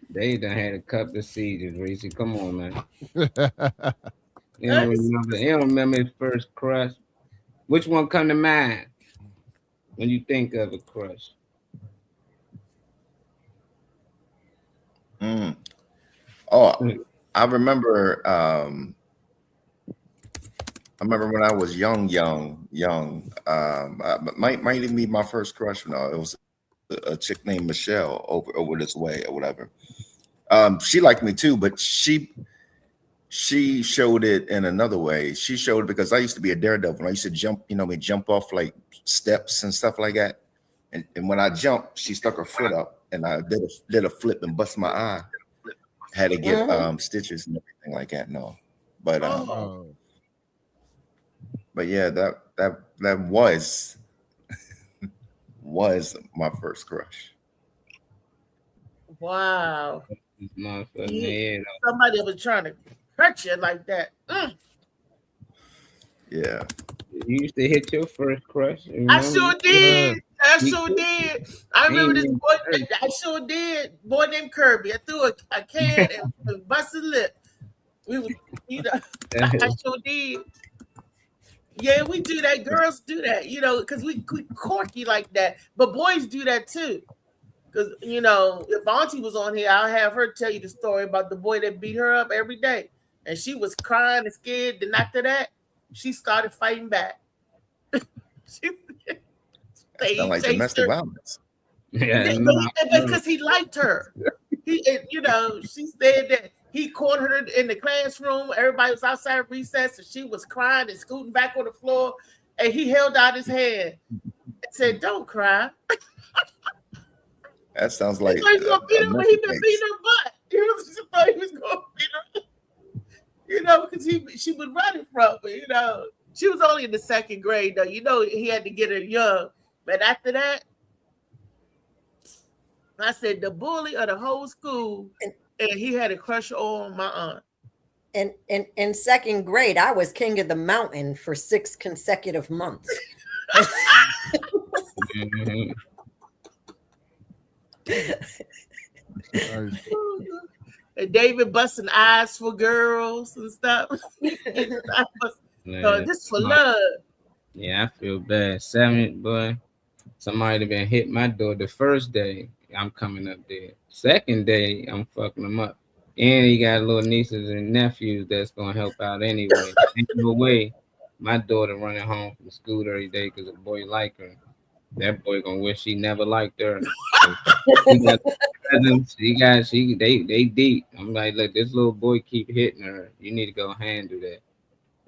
They done had a couple of seasons, Reese. Come on, man. You don't remember his first crush? Which one come to mind when you think of a crush? Oh, I remember. I remember when I was young. Might even be my first crush. No, it was a chick named Michelle over this way or whatever. She liked me too, but she showed it in another way. She showed it because I used to be a daredevil. I used to jump off like steps and stuff like that. And when I jumped, she stuck her foot up, and I did a flip and bust my eye. Had to get stitches and everything like that. No, but but yeah, that was my first crush. Wow. Somebody was trying to hurt you like that. Yeah. You used to hit your first crush. I sure did. I remember this boy. I sure did. Boy named Kirby. I threw a can and busted lip. I sure did. Yeah, we do that. Girls do that, because we corky like that. But boys do that too. Because, if Auntie was on here, I'll have her tell you the story about the boy that beat her up every day. And she was crying and scared. Then after that, she started fighting back. Sound like domestic violence. Yeah, because he liked her. She said that he caught her in the classroom. Everybody was outside recess, and she was crying and scooting back on the floor. And he held out his hand and said, "Don't cry." That sounds like he was gonna beat her, but he been beating her butt. He thought he was gonna beat her. Because she was running from her. She was only in the second grade, though. He had to get her young. But after that, I said the bully of the whole school, and he had a crush on my aunt. And in second grade, I was king of the mountain for 6 consecutive months. And David busting eyes for girls and stuff. This for love. Yeah, I feel bad. 7, boy. Somebody been hit my door the first day. I'm coming up there. Second day, I'm fucking them up. And he got little nieces and nephews that's gonna help out anyway. Ain't no way my daughter running home from school every day because a boy like her. That boy gonna wish he never liked her. They deep. I'm like, look, this little boy keep hitting her. You need to go handle that.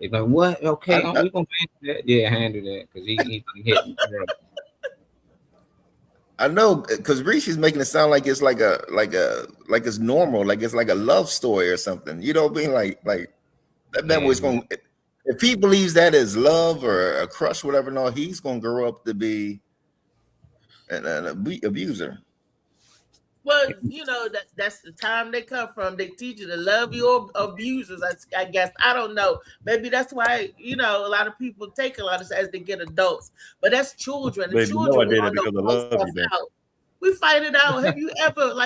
They like, what? Okay, I- we gonna handle that. Yeah, handle that because he hitting. I know because Rishi's making it sound like it's like it's normal, like it's like a love story or something. You know what I mean? Like that was going. If he believes that is love or a crush, whatever, no, he's gonna grow up to be an abuser. Well, you know that's the time they come from. They teach you to love your abusers. I guess I don't know. Maybe that's why a lot of people take a lot of as they get adults. But that's children. The Baby, children no, I did it want to because I fight love stuff you, baby. out. We fight it out. Have you ever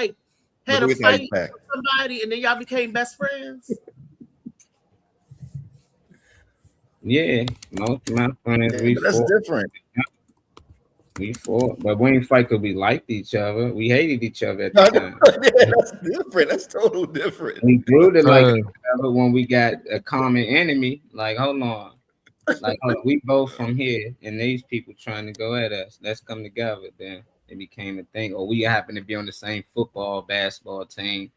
had a Look at fight that back. with somebody and then y'all became best friends? Yeah, most of my friends Yeah, we but that's fought. different. We fought, but we didn't fight because we liked each other. We hated each other at the time. Yeah, that's different. That's total different. We grew to like Right. each other when we got a common enemy. Like, hold on. Like, we both from here, and these people trying to go at us. Let's come together. Then it became a thing. Or we happen to be on the same football, basketball team.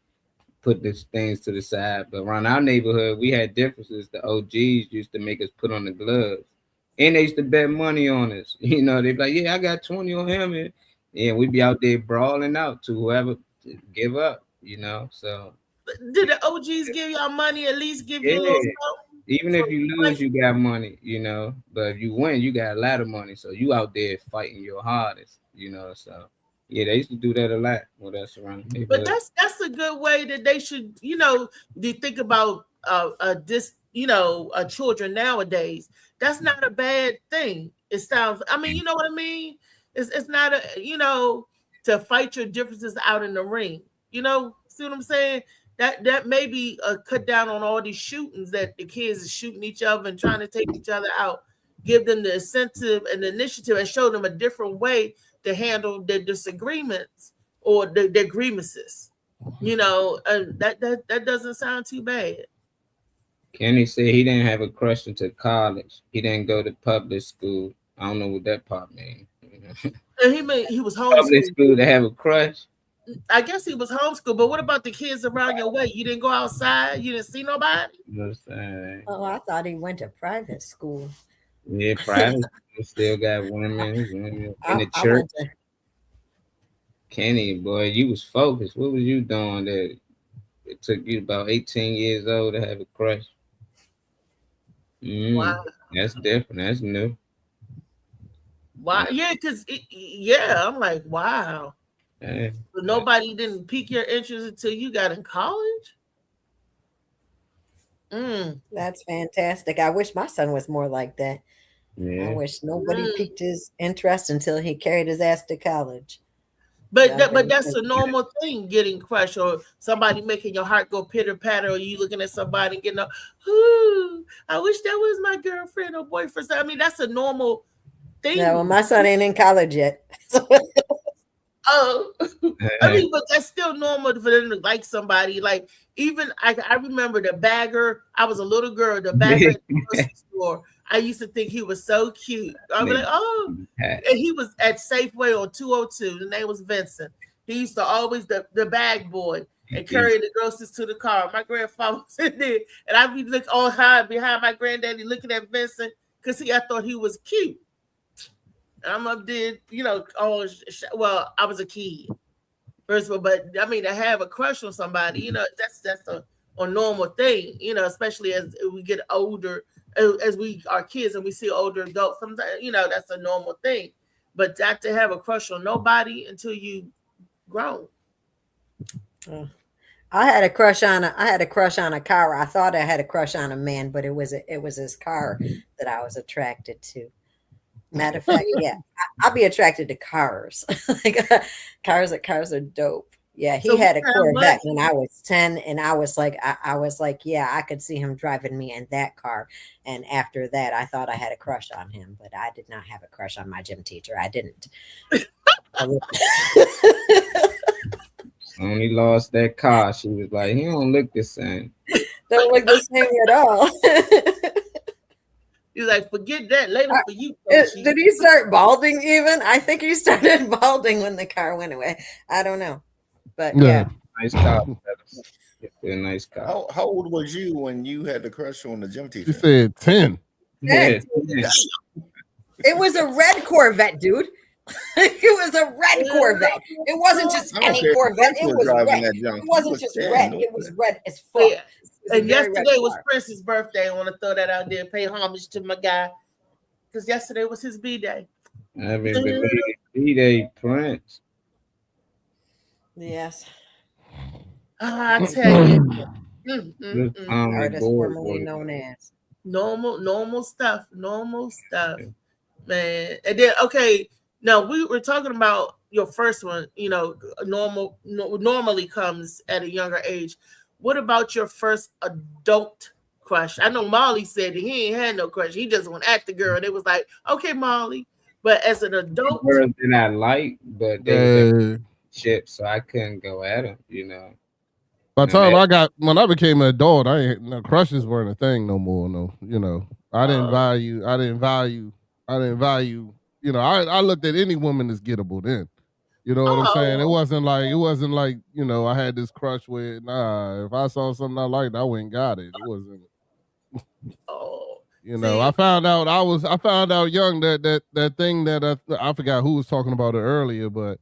Put these things to the side. But around our neighborhood, we had differences. The OGs used to make us put on the gloves. And they used to bet money on us. You know, they'd be like, yeah, I got 20 on him. And we'd be out there brawling out to whoever give up, So Did the OGs give y'all money? At least give you a little yeah. something? Even if you lose, you got money, But if you win, you got a lot of money. So you out there fighting your hardest, So yeah, they used to do that a lot with us around the But neighborhood. that's a good way that they should, they think about children nowadays. That's not a bad thing. It sounds. I mean, you know what I mean. It's not to fight your differences out in the ring. See what I'm saying? That may be a cut down on all these shootings that the kids are shooting each other and trying to take each other out. Give them the incentive and the initiative and show them a different way to handle their disagreements or their grievances. And that doesn't sound too bad. Kenny said he didn't have a crush until college. He didn't go to public school. I don't know what that part means. And he was Public homeschooled. school to have a crush. I guess he was homeschooled, but what about the kids around your way? You didn't go outside? You didn't see nobody? You know what I'm saying? Oh, I thought he went to private school. Yeah, private school still got women in the I church. went to- Kenny, boy, you was focused. What was you doing that it took you about 18 years old to have a crush? Wow. That's different. That's new. Wow. Yeah, because I'm like, wow. Yeah. So nobody didn't pique your interest until you got in college? That's fantastic. I wish my son was more like that. I Yeah. wish nobody piqued his interest until he carried his ass to college. But Yeah, but that's a normal thing, getting crushed or somebody making your heart go pitter patter, or you looking at somebody and getting ooh, I wish that was my girlfriend or boyfriend. I mean, that's a normal thing. Yeah, well, my son ain't in college yet. Oh, I mean, but that's still normal for them to like somebody. Like, even I remember the bagger. I was a little girl. The bagger at the grocery store. I used to think he was so cute. I was like, oh, and he was at Safeway on 202. The name was Vincent. He used to always the bag boy and carry the groceries to the car. My grandfather was in there, and I'd be looking all high behind my granddaddy, looking at Vincent because I thought he was cute. I'm up there, well, I was a kid, first of all, but I mean, to have a crush on somebody, that's a normal thing, especially as we get older, as we are kids and we see older adults. Sometimes, that's a normal thing, but not to have a crush on nobody until you grown. I had a crush on a car. I thought I had a crush on a man, but it was his car that I was attracted to. Matter of fact, yeah, I'll be attracted to cars. Cars are dope. Yeah, he had a Corvette when I was 10, and I was like, yeah, I could see him driving me in that car. And after that, I thought I had a crush on him, but I did not have a crush on my gym teacher. I didn't. When he lost that car, she was like, he don't look the same. Don't look the same at all. He's like, forget that. Later for you. Did he start balding even? I think he started balding when the car went away. I don't know. But yeah. Nice car. A nice car. How old was you when you had the crush on the gym She teacher? said 10. Yeah, It was a red Corvette, dude. It was a red Corvette. It wasn't just I don't any care if Corvette. Prince It was was driving red. that junk. It He wasn't was just 10, red. no It was way. red as fuck. Yeah. It was a And very red yesterday was car. Prince's birthday. I want to throw that out there, pay homage to my guy, because yesterday was his B-day. Happy B-Day, Prince. Yes. I tell you, This Artist board formerly was- known as. normal stuff, man. And then okay, now we were talking about your first one. You know, normally comes at a younger age. What about your first adult crush? I know Molly said that he ain't had no crush. He just went at the girl. And it was like, okay, Molly. But as an adult, girls that I liked, but they was Yeah. shit, so I couldn't go at them, you know. By the time when I became an adult, crushes weren't a thing no more. No, you know, I didn't value, you know, I looked at any woman as gettable then. You know what I'm saying? It wasn't like, you know, I had this crush with, nah, if I saw something I liked, I went and got it. It wasn't, you know, I found out young that thing that I forgot who was talking about it earlier, but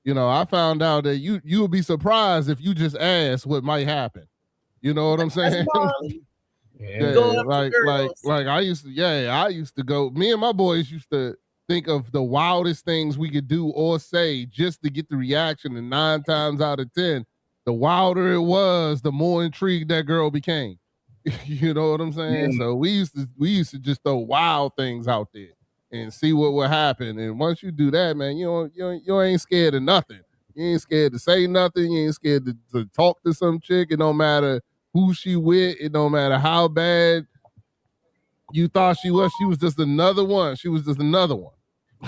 you know, I found out that you would be surprised if you just ask what might happen. You know what I'm saying? Yeah. Like I used to go. Me and my boys used to think of the wildest things we could do or say just to get the reaction. And 9 times out of 10, the wilder it was, the more intrigued that girl became. You know what I'm saying? So we used to just throw wild things out there and see what would happen. And once you do that, man, you ain't scared of nothing. You ain't scared to say nothing. You ain't scared to talk to some chick. It don't matter who she with. It don't matter how bad you thought she was. She was just another one. She was just another one.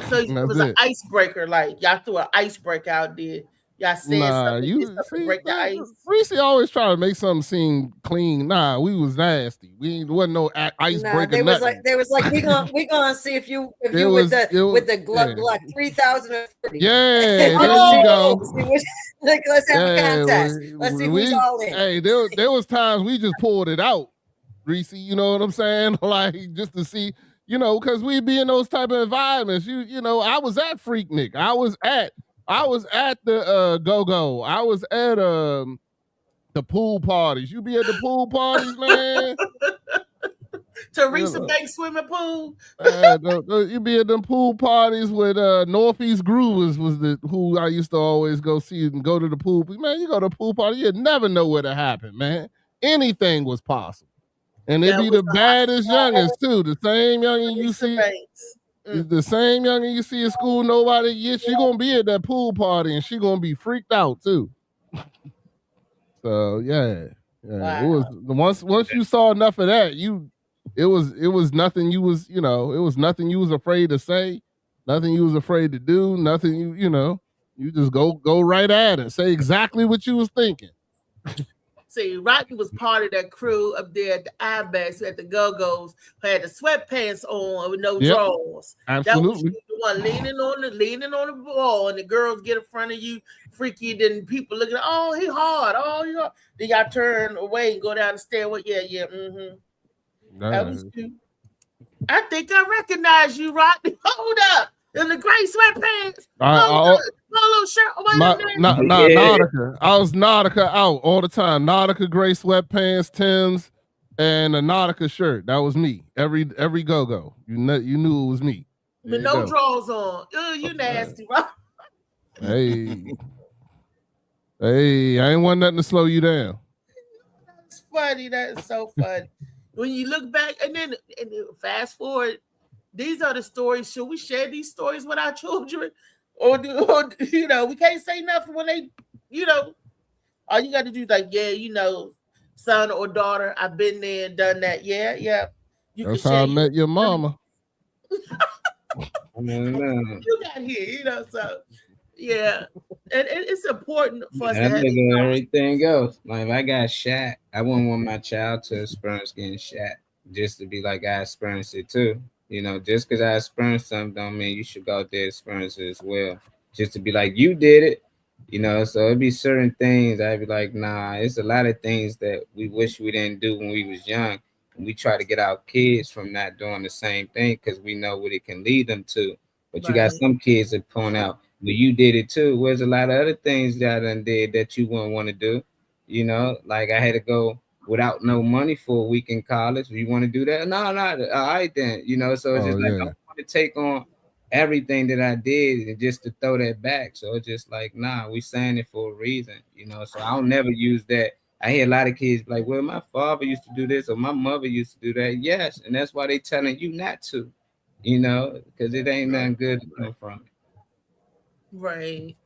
So it was an icebreaker. Like y'all threw an icebreaker out there. Y'all said something just to break the ice. Reese always try to make something seem clean. Nah, we was nasty. Wasn't no icebreaker. They was like we gonna see if you with the Gluck 3030. Yeah, there you go. Let's have a contest. Let's see who's all in. Hey, there was times we just pulled it out, Reese. You know what I'm saying? Like just to see, you know, because we be in those type of environments. You know, I was at Freaknik. I was at the Go-Go. I was at the pool parties. You be at the pool parties, man. Teresa Banks swimming pool. You be at them pool parties with Northeast Groovers was who I used to always go see and go to the pool. Man, you go to the pool party, you'd never know what to happen, man. Anything was possible. And it'd be the baddest youngins too. The same youngin you see. The same youngin you see at school, nobody yet. She gonna be at that pool party and she gonna be freaked out too. So yeah. Wow. It was once you saw enough of that, it was nothing you was, you know, it was nothing you was afraid to say, nothing you was afraid to do, nothing you know, you just go right at it, say exactly what you was thinking. See, Rocky was part of that crew up there at the Ibex, at the Go-Go's, who had the sweatpants on with no drawers. Absolutely. That was the one leaning on the wall, and the girls get in front of you, freaky. Then people looking, oh, he hard, oh, you know. Then y'all turn away and go down the stairway. Yeah. That was you. I think I recognize you, Rodney. Hold up. In the gray sweatpants. Polo shirt. Nautica. I was Nautica out all the time. Nautica gray sweatpants, Timbs, and a Nautica shirt. That was me. Every Go-Go. You knew it was me. With no drawers on. You nasty, right? Hey, I ain't want nothing to slow you down. That's funny. That is so funny. When you look back and then fast forward, these are the stories. Should we share these stories with our children? Or you know, we can't say nothing when they, you know, all you got to do is like, yeah, you know, son or daughter, I've been there and done that. Yeah. That's how I met your mama. You got here, you know, so yeah. And it's important for us to have everything else. Like if I got shot, I wouldn't want my child to experience getting shot just to be like I experienced it too. You know, just because I experienced something don't mean you should go out there and experience it as well. Just to be like, you did it. You know, so it'd be certain things I'd be like, nah, it's a lot of things that we wish we didn't do when we was young. And we try to get our kids from not doing the same thing because we know what it can lead them to. But you got Right. some kids that point out, well, you did it too. Where's a lot of other things that I done did that you wouldn't want to do? You know, like I had to go without no money for a week in college. You want to do that? No, not all right then. You know, so it's Oh just like I yeah. want to take on everything that I did and just to throw that back. So it's just like, nah, we saying it for a reason, you know. So I'll never use that. I hear a lot of kids like, well, my father used to do this or my mother used to do that. Yes, and that's why they telling you not to, you know, because it ain't nothing good to come from it. Right.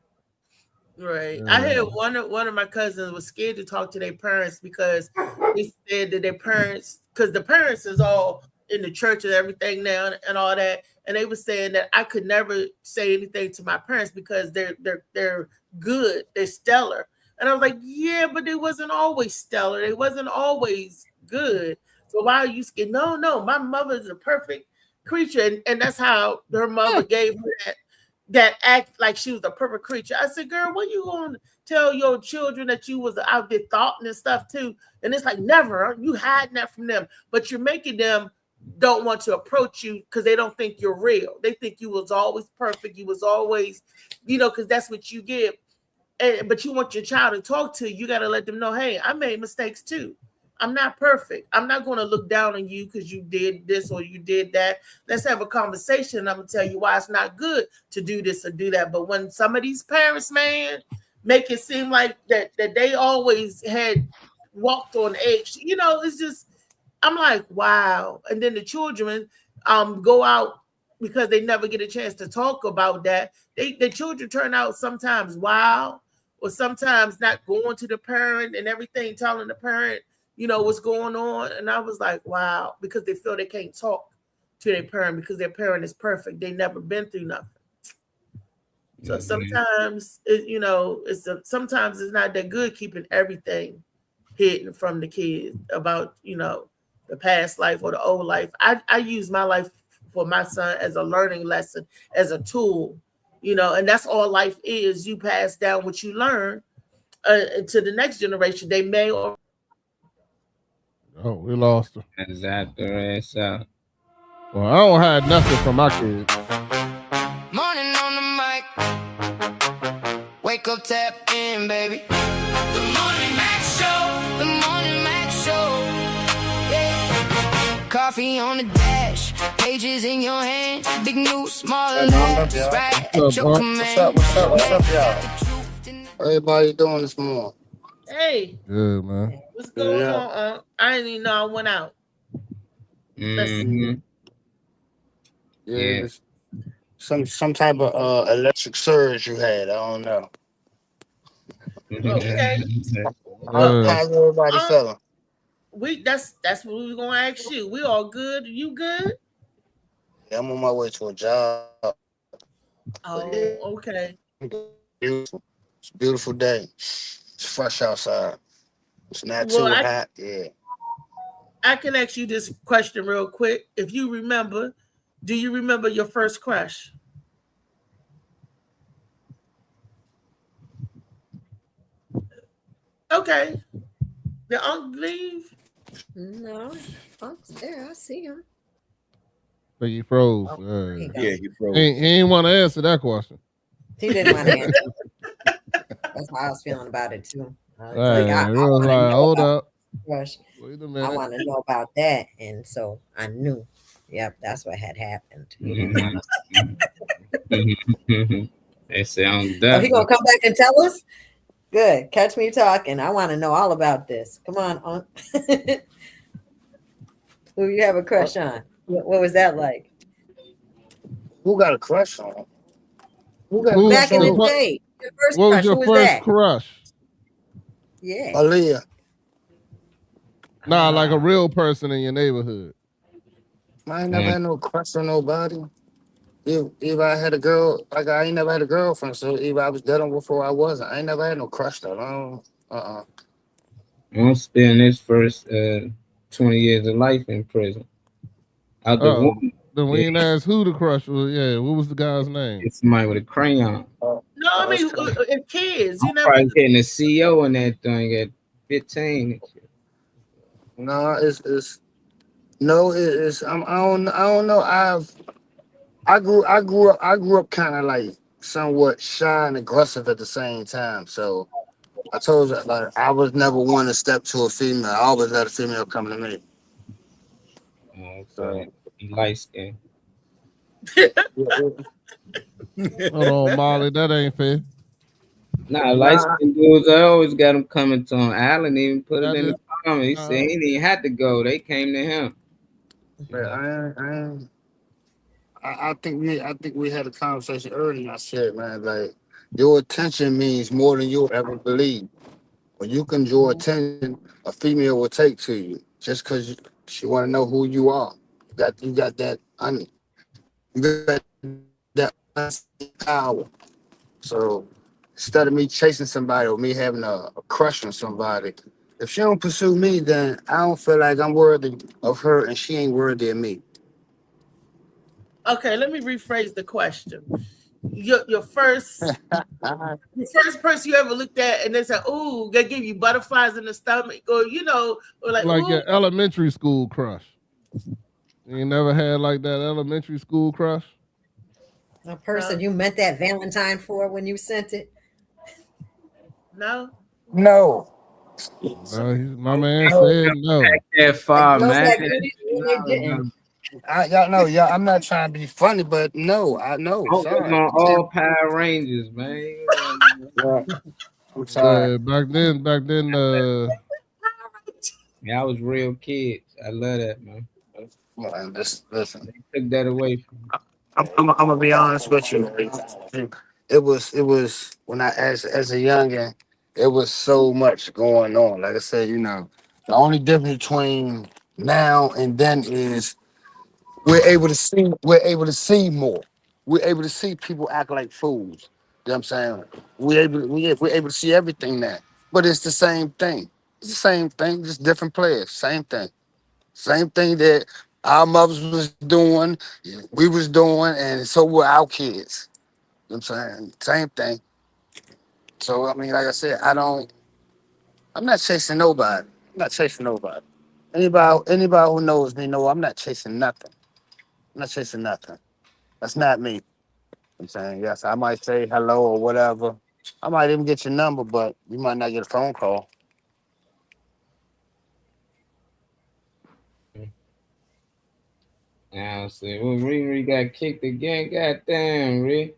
Right. I Yeah. had one of my cousins was scared to talk to their parents because they said that their parents, because the parents is all in the church and everything now and all that, and they were saying that I could never say anything to my parents because they're good, they're stellar. And I was like, yeah, but they wasn't always stellar. They wasn't always good. So why are you scared? No, no, my mother's a perfect creature, and that's how her mother gave her that act like she was a perfect creature. I said, girl, what you going to tell your children that you was out there thoughting and stuff too? And it's like, never. You hiding that from them, but you're making them don't want to approach you because they don't think you're real. They think you was always perfect. You was always, because that's what you give. But you want your child to talk to you. You got to let them know, hey, I made mistakes too. I'm not perfect. I'm not going to look down on you because you did this or you did that. Let's have a conversation. I'm going to tell you why it's not good to do this or do that. But when some of these parents, man, make it seem like that they always had walked on eggs, it's just, I'm like, wow. And then the children go out because they never get a chance to talk about that. The children turn out sometimes wild or sometimes not going to the parent and everything, telling the parent, what's going on. And I was like, wow, because they feel they can't talk to their parent because their parent is perfect. They never been through nothing. So sometimes, sometimes it's not that good keeping everything hidden from the kids about, the past life or the old life. I use my life for my son as a learning lesson, as a tool, and that's all life is. You pass down what you learn to the next generation. They may or Oh, we lost her. Exactly right. So Well, I don't hide nothing from my kids. Morning on the mic. Wake up, tap in, baby. The Morning Mac Show. The Morning Mac Show. Yeah. Coffee on the dash. Pages in your hand. Big news, small laughs. Right at your command. What's up, y'all? Everybody doing this morning? hey, Good, man. what's going Yeah. on? I didn't even know I went out. Let's see. mhm. Yeah, Yeah. it's some type of electric surge you had. I don't know. Okay. How's everybody Uh, feeling? That's what we were gonna ask you. We all good? You good? Yeah, I'm on my way to a job. Oh, okay. Beautiful. It's a beautiful day. It's fresh outside. It's not Well, too hot. Yeah. I can ask you this question real quick. If you remember, do you remember your first crush? Okay. The uncle leave. No, Funk's there. I see him. But he froze. There you go. Yeah, you froze. He ain't want to answer that question. He didn't want to answer. That's how I was feeling about it too. I was like, Hey, I it was wanna like, know hold about up. crush. Wait a I minute. want to know about that, and so I knew. Yep, that's what had happened. He didn't tell us. They sound Oh, he definitely. gonna come back and tell us? Good. Catch me talking. I want to know all about this. Come on, Unc. Who you have a crush on? What was that like? Who got a crush on? Who got a Who- crush Back in on the who? day, your first What was crush. your Who was first that? crush? Yeah. Aaliyah. Nah, like a real person in your neighborhood. I ain't never had no crush on nobody. If I had a girl, like I ain't never had a girlfriend, so if I was dead on before I wasn't. I ain't never had no crush though. No. I'm spending his first 20 years of life in prison. Out the Oh, womb. then we Yeah. ain't asked who the crush was. Yeah, what was the guy's name? It's somebody with a crayon. No, I mean, if kids, you I'm never. probably getting a CEO in that thing at 15. No, it's no, it's I don't know. I grew up kind of like somewhat shy and aggressive at the same time. So I told you, like, I was never one to step to a female. I always let a female come to me. So he light skin. Hold on, Molly. That ain't fair. Nah, light skin dudes, I always got them coming to him. Allen even put it in the That comment. He said he didn't even have to go. They came to him. I think we had a conversation earlier. I said, man, like, your attention means more than you'll ever believe. When you can draw attention, a female will take to you just because she want to know who you are. You got that power. So instead of me chasing somebody or me having a crush on somebody, if she don't pursue me, then I don't feel like I'm worthy of her, and she ain't worthy of me. Okay, let me rephrase the question. Your first person you ever looked at and they said, "Ooh," they give you butterflies in the stomach, or or like your elementary school crush. You never had like that elementary school crush? A person you meant that Valentine for when you sent it? No. No. My man said no. That far, man. Y'all know, I'm not trying to be funny, but no, I know. I'm on all Power Rangers, man. I'm sorry. Back then, yeah, I was real kids. I love that, man. Listen. They took that away from me. I'm gonna be honest with you. It was when I as a youngin', it was so much going on. Like I said, the only difference between now and then is we're able to see more. We're able to see people act like fools. You know what I'm saying? We're able to see everything now. But it's the same thing. It's the same thing, just different players. Same thing. Same thing that our mothers was doing, we was doing, and so were our kids. You know what I'm saying? Same thing. So I mean, like I said, I'm not chasing nobody. I'm not chasing nobody. Anybody who knows me know I'm not chasing nothing. I'm not chasing nothing. That's not me. I'm saying, yes, I might say hello or whatever. I might even get your number, but you might not get a phone call. Now, see, well, Riri got kicked again. Goddamn, Riri.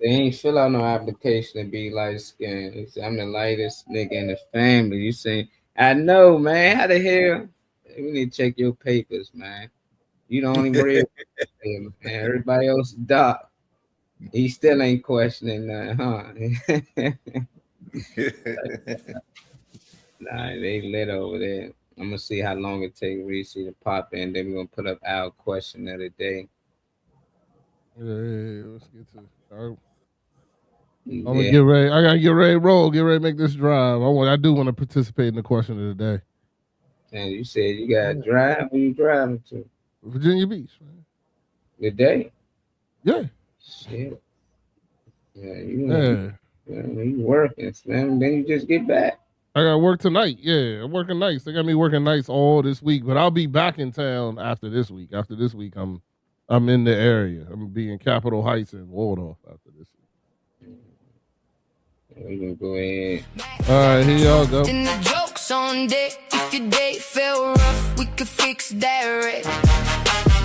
They ain't fill out no application to be light skinned. He said, I'm the lightest nigga in the family. You say, I know, man. How the hell? We need to check your papers, man. You the only real man. Everybody else dark. He still ain't questioning that, huh? Nah, they lit over there. I'm gonna see how long it takes Reese to pop in. Then we're gonna put up our question of the day. Yeah, let's get to it. I'm gonna get ready. I gotta get ready to roll. Get ready to make this drive. I do want to participate in the question of the day. And you said you gotta drive. Where you driving to? Virginia Beach, man. Today? Yeah. Shit. Yeah, you working, man. Then you just get back. I got work tonight. Yeah, I'm working nights. They got me working nights all this week, but I'll be back in town after this week. After this week, I'm in the area. I'm gonna be in Capitol Heights and Waldorf after this week. We're gonna go ahead. All right, here y'all go. And the joke's on deck. If your date felt rough, we could fix that wreck.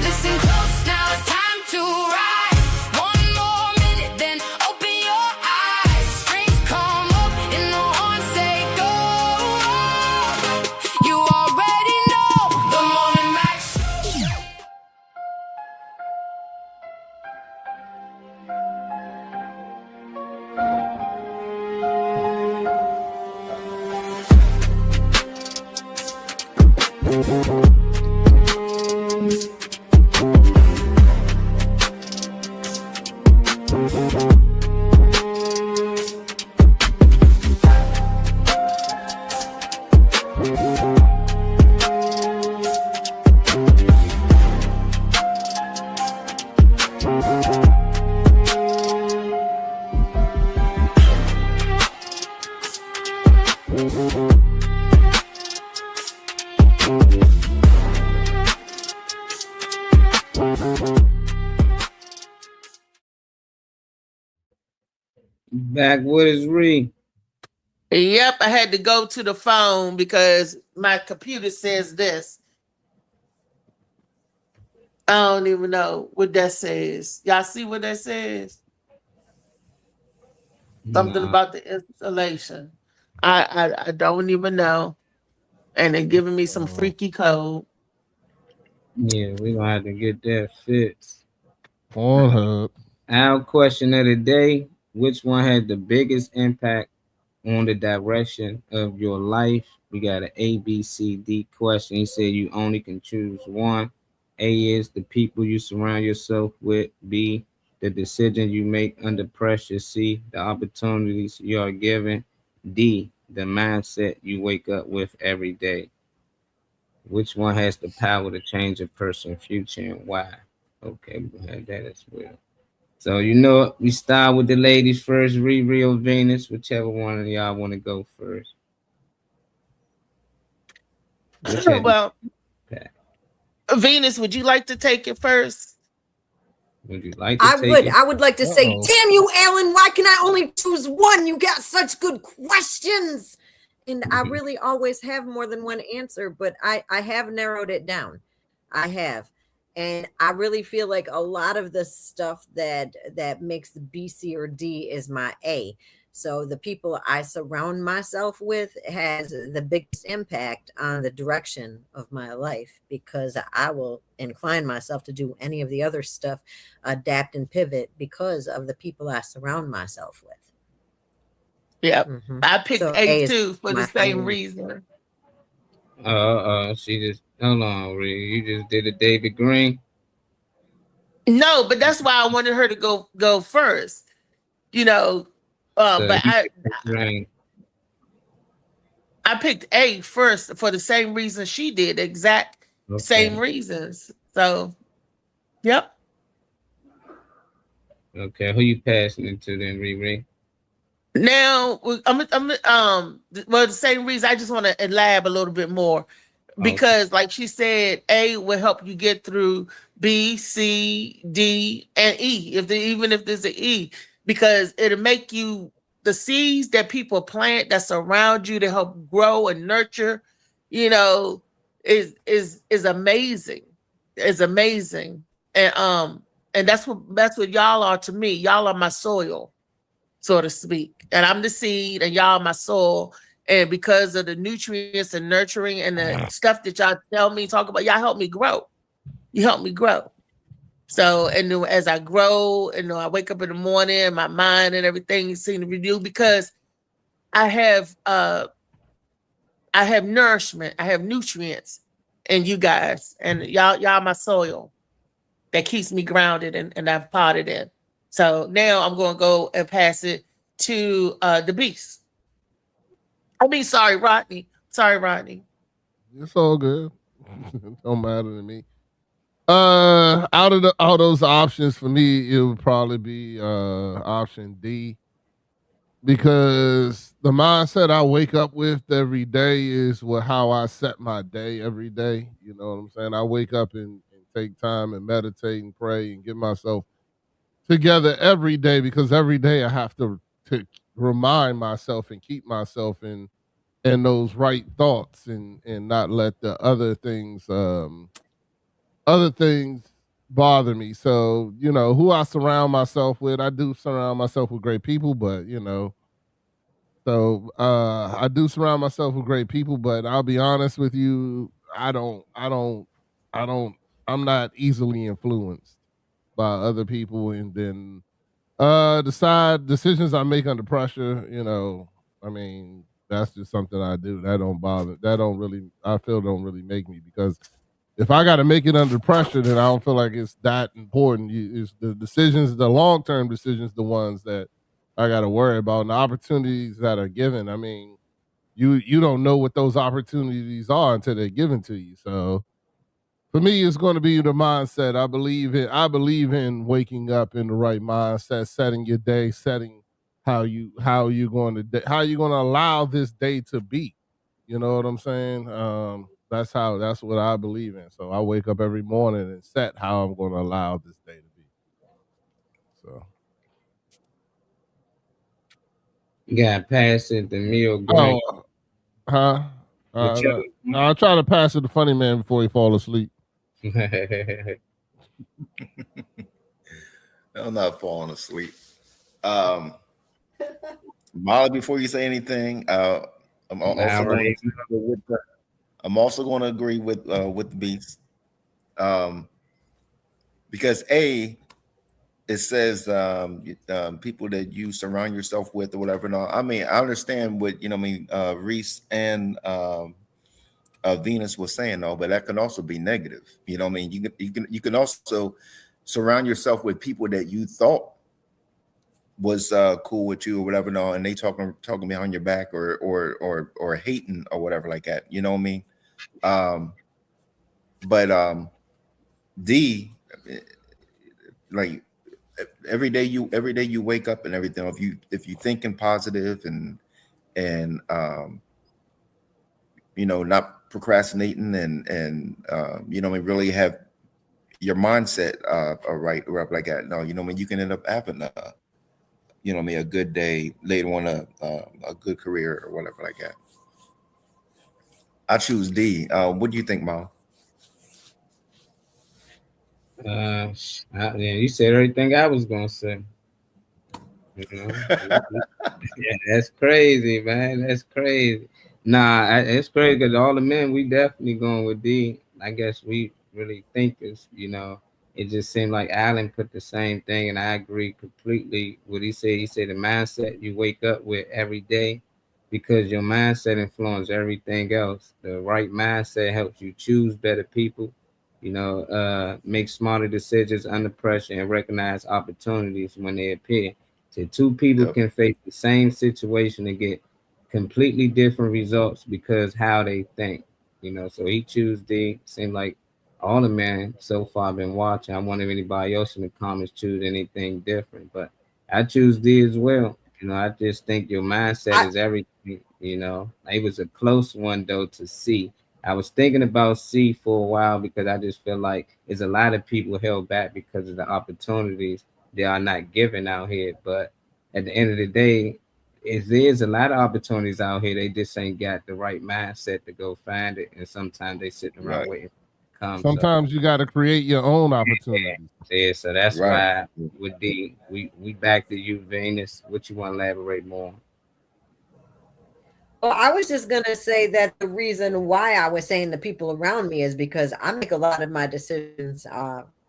Listen close, now it's time to rise. One more minute, then open your eyes. Strings come up and the horns say go. You already know the morning max. Back with us, Ree. Yep, I had to go to the phone because my computer says this. I don't even know what that says. Y'all see what that says? Something Nah, about the installation. I don't even know. And they're giving me some freaky code. yeah, we gonna have to get that fixed. Pornhub. Our question of the day: which one had the biggest impact on the direction of your life? We got an A, B, C, D question. He said you only can choose one. A is the people you surround yourself with. B, the decision you make under pressure. C, the opportunities you are given. D, the mindset you wake up with every day. Which one has the power to change a person's future and why? Okay, we have that as well. So we start with the ladies first, Riri or Venus, whichever one of y'all want to go first. Which had Well, that? Venus, would you like to take it first? Would you like to I take would. it? I would like to say, Uh-oh. damn you, Alan, why can I only choose one? You got such good questions. And I really always have more than one answer, but I have narrowed it down. I have. And I really feel like a lot of the stuff that makes the B, C, or D is my A. So the people I surround myself with has the biggest impact on the direction of my life, because I will incline myself to do any of the other stuff, adapt and pivot, because of the people I surround myself with. Yep. Mhm. I picked So A A is too for the my same final. reason. She just hold on, Riri. You just did a David Green. No, but that's why I wanted her to go first. You know, So but you picked Green. I picked A first for the same reason she did, exact same Okay. reasons. So, yep. Okay. Who you passing it to then, Riri? Now, well, the same reason. I just want to elab a little bit more Okay. because, like she said, A will help you get through B, C, D, and E. Even if there's an E, because it'll make you the seeds that people plant that surround you to help grow and nurture. You know, is amazing. It's amazing, and that's what y'all are to me. Y'all are my soil, so to speak. And I'm the seed and y'all my soil. And because of the nutrients and nurturing and the stuff that y'all tell me, talk about, y'all help me grow. You help me grow. So, and then as I grow, and I wake up in the morning, my mind and everything seem to renew, because I have nourishment, I have nutrients in you guys, and y'all my soil that keeps me grounded and I've potted in. So now I'm going to go and pass it to the beast. I mean, sorry, Rodney. Sorry, Rodney. It's all good. Don't matter to me. Out of all those options for me, it would probably be option D, because the mindset I wake up with every day is how I set my day every day. You know what I'm saying? I wake up and take time and meditate and pray and get myself together every day, because every day I have to remind myself and keep myself in those right thoughts, and not let the other things bother me. So, who I surround myself with, I do surround myself with great people, but I do surround myself with great people, but I'll be honest with you, I don't I'm not easily influenced by other people. And then decide decisions I make under pressure, I mean, that's just something I do. That don't bother. That don't really. I feel don't really make me, because if I got to make it under pressure, then I don't feel like it's that important. It's the decisions, the long term decisions, the ones that I got to worry about, and the opportunities that are given. I mean, you don't know what those opportunities are until they're given to you. So for me, it's going to be the mindset. I believe in waking up in the right mindset, setting your day, setting how you're going to allow this day to be. You know what I'm saying? That's what I believe in. So I wake up every morning and set how I'm going to allow this day to be. So You gotta pass it to me or Grant. Oh, huh? Whichever. No, I try to pass it to Funny Man before he fall asleep. I'm not falling asleep. Molly, before you say anything, I'm also going to agree with I'm also going to agree with the Beast, because it says people that you surround yourself with or whatever. No, I mean, I understand what Reese and Venus was saying, though, but that can also be negative. You know what I mean? You can also surround yourself with people that you thought was cool with you or whatever, no, and they talking behind your back or hating or whatever like that. You know what I mean? But D, like every day you wake up and everything, if you thinking positive and not procrastinating and you know, really have your mindset right or up like that. No, you know, you can end up having a good day later on, a good career or whatever like that. I choose D. What do you think, Mom? Yeah, you said everything I was gonna say. You know? Yeah, that's crazy, man. That's crazy. Nah, it's crazy because all the men we definitely going with D. I guess we really thinkers. It just seemed like Allen put the same thing, and I agree completely what he said. He said the mindset you wake up with every day, because your mindset influences everything else. The right mindset helps you choose better people, make smarter decisions under pressure, and recognize opportunities when they appear. So two people Yep. can face the same situation and get completely different results because how they think. So he choose D. Seemed like all the men so far been watching. I wonder if anybody else in the comments choose anything different, but I choose D as well. I just think your mindset is everything. It was a close one though to C. I was thinking about C for a while because I just feel like there's a lot of people held back because of the opportunities they are not given out here. But at the end of the day, there's a lot of opportunities out here. They just ain't got the right mindset to go find it, and sometimes they sitting around Right. waiting for it to come. Sometimes you got to create your own opportunities. So that's Right. why with D, we back to you, Venus. What you want to elaborate more? Well, I was just going to say that the reason why I was saying the people around me is because I make a lot of my decisions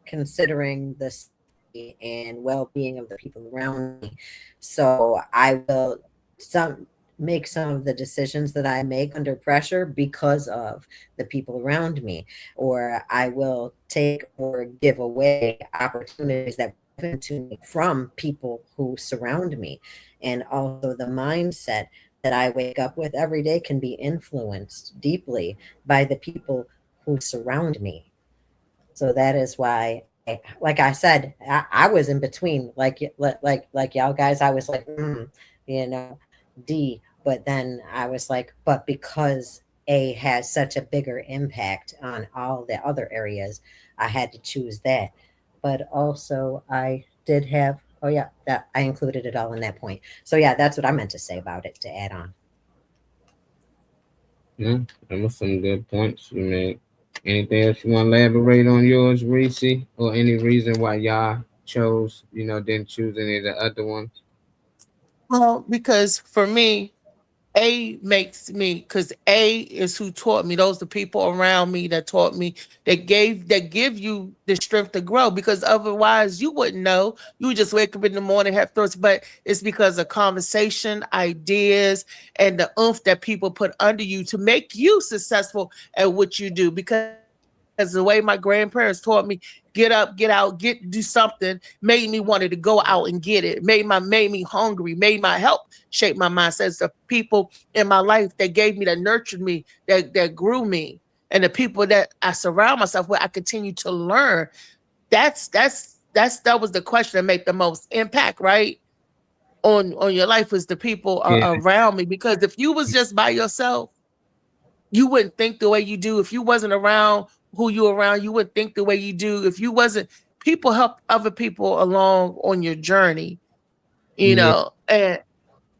considering the safety and well-being of the people around me. So I will make some of the decisions that I make under pressure because of the people around me, or I will take or give away opportunities that are given to me from people who surround me. And also the mindset that I wake up with every day can be influenced deeply by the people who surround me. So that is why, like I said, I was in between, like y'all guys. I was like, D. But then I was like, but because A has such a bigger impact on all the other areas, I had to choose that. But also, I did have. Oh yeah, that I included it all in that point. So yeah, that's what I meant to say about it to add on. Yeah, that was some good points you made. Anything else you want to elaborate on yours, Reese, or any reason why y'all chose, didn't choose any of the other ones? Well, because for me, A makes me, because A is who taught me. Those are the people around me that taught me, that give you the strength to grow. Because otherwise, you wouldn't know. You would just wake up in the morning, have thoughts. But it's because of conversation, ideas, and the oomph that people put under you to make you successful at what you do. Because the way my grandparents taught me, get up, get out, do something, made me wanted to go out and get it. Made me hungry, made my help shape my mindset. It's the people in my life that gave me, that nurtured me, that grew me, and the people that I surround myself with, I continue to learn. That was the question that made the most impact, right? On your life was the people around me. Because if you was just by yourself, you wouldn't think the way you do. If you wasn't around who you around, you wouldn't think the way you do. If you wasn't, people help other people along on your journey, Yeah. and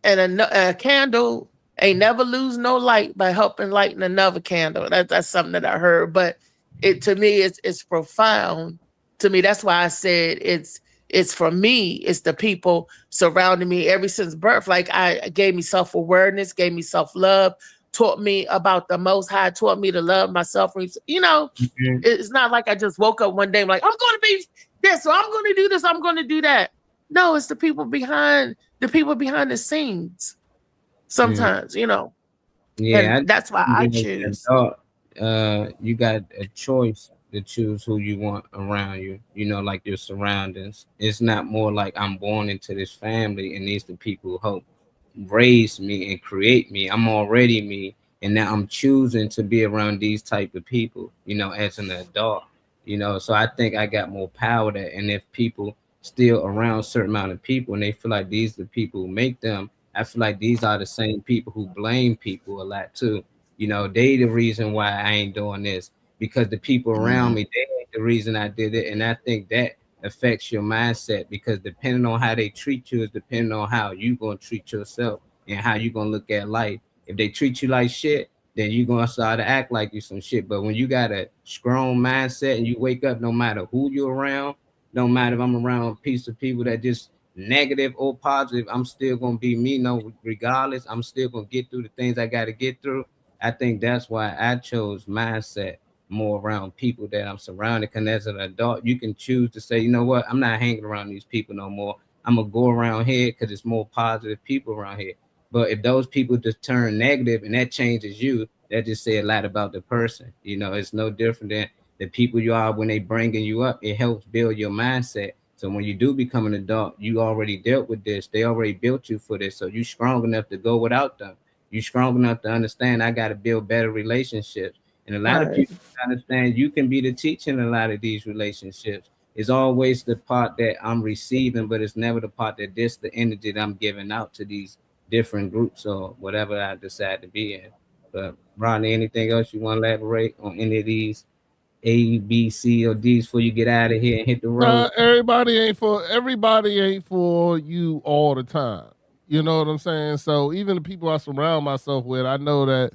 And a candle ain't never lose no light by helping lighten another candle. That's something that I heard, but it to me it's profound. To me, that's why I said it's for me. It's the people surrounding me ever since birth. Like I gave me self-awareness, gave me self-love, taught me about the Most High, taught me to love myself. You know, it's not like I just woke up one day and like, I'm going to be this, or I'm going to do this, I'm going to do that. No, it's the people behind the scenes. Sometimes, you know. Yeah, And that's why I choose. You got a choice to choose who you want around you, you know, like your surroundings. It's not more like I'm born into this family and these the people who help raise me and create me. I'm already me, and now I'm choosing to be around these type of people, you know, as an adult, you know. So I think I got more power there. And if people still around a certain amount of people and they feel like these are the people who make them, I feel like these are the same people who blame people a lot too. You know, they the reason why I ain't doing this, because the people around me, they ain't the reason I did it. And I think that affects your mindset, because depending on how they treat you is depending on how you gonna treat yourself and how you gonna look at life. If they treat you like shit, then you gonna start to act like you some shit. But when you got a strong mindset and you wake up, no matter who you're around, no matter if I'm around a piece of people that just negative or positive, I'm still gonna be me. No, regardless, I'm still gonna get through the things I got to get through. I think that's why I chose mindset more around people that I'm surrounded. Because as an adult, you can choose to say, you know what, I'm not hanging around these people no more. I'm gonna go around here because it's more positive people around here. But if those people just turn negative and that changes you, that just say a lot about the person. You know, it's no different than the people you are when they bringing you up. It helps build your mindset. So when you do become an adult, you already dealt with this. They already built you for this. So you strong enough to go without them. You strong enough to understand I got to build better relationships. And a lot of people understand you can be the teacher in a lot of these relationships. It's always the part that I'm receiving, but it's never the part that this the energy that I'm giving out to these different groups or whatever I decide to be in. But Rodney, anything else you want to elaborate on any of these A, B, C, or D's before you get out of here and hit the road? Everybody ain't for you all the time. You know what I'm saying? So even the people I surround myself with, I know that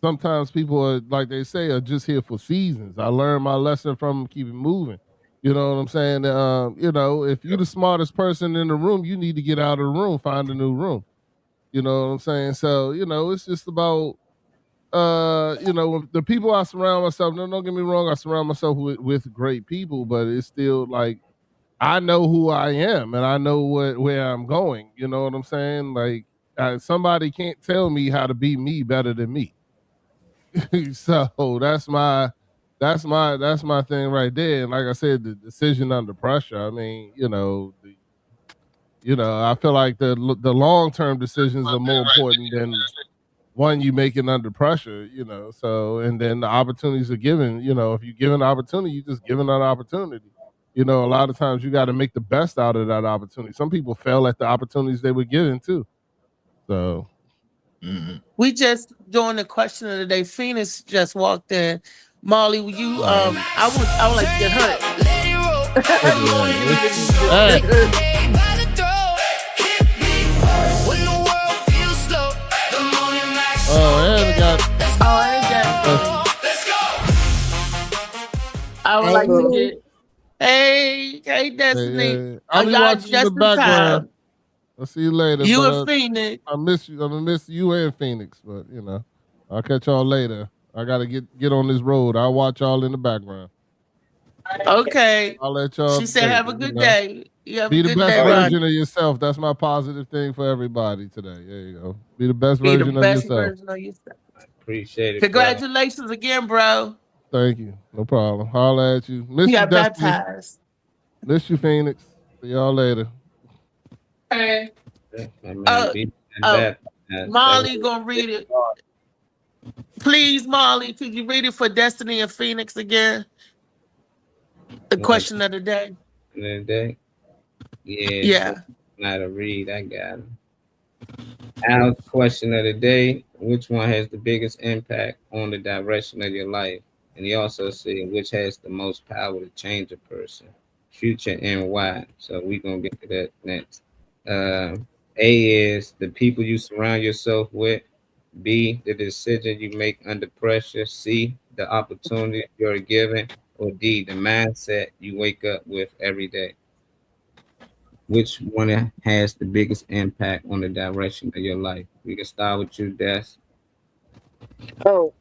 sometimes people are, like they say, are just here for seasons. I learned my lesson from them, keep it moving. You know what I'm saying? You know, if you're the smartest person in the room, you need to get out of the room, find a new room. You know what I'm saying? So, you know, it's just about you know, the people I surround myself, no, don't get me wrong, I surround myself with great people, but it's still like I know who I am and I know where I'm going. You know what I'm saying? Like somebody can't tell me how to be me better than me. So that's my thing right there. And like I said, the decision under pressure. I mean, you know, I feel like the long-term decisions are more important than one you make it under pressure, you know. So, and then the opportunities are given, you know, if you give an opportunity, you just given an opportunity. You know, a lot of times you got to make the best out of that opportunity. Some people fail at the opportunities they were given too. So we just doing the question of the day. Phoenix just walked in. Molly, will you I would like to get her. I would like to get. Hey, Destiny. I'll be watching the background. I'll see you later. You and Phoenix. I miss you. I'm gonna miss you and Phoenix, but you know, I'll catch y'all later. I gotta get on this road. I'll watch y'all in the background. Okay. I'll let y'all. She said, "Have a good day." Be the best version of yourself. That's my positive thing for everybody today. There you go. Be the best version of yourself. Appreciate it. Congratulations again, bro. Thank you. No problem. Holla at you. Miss you you, got baptized. Miss you, Phoenix. See y'all later. Hey. Molly gonna read it. Please, Molly, could you read it for Destiny and Phoenix again? The question of the day. Yeah. Not a read. I got it. Our question of the day: which one has the biggest impact on the direction of your life? And he also said, which has the most power to change a person, future and why? So we're going to get to that next. A is the people you surround yourself with. B, the decision you make under pressure. C, the opportunity you're given. Or D, the mindset you wake up with every day. Which one has the biggest impact on the direction of your life? We can start with you, Des. Oh,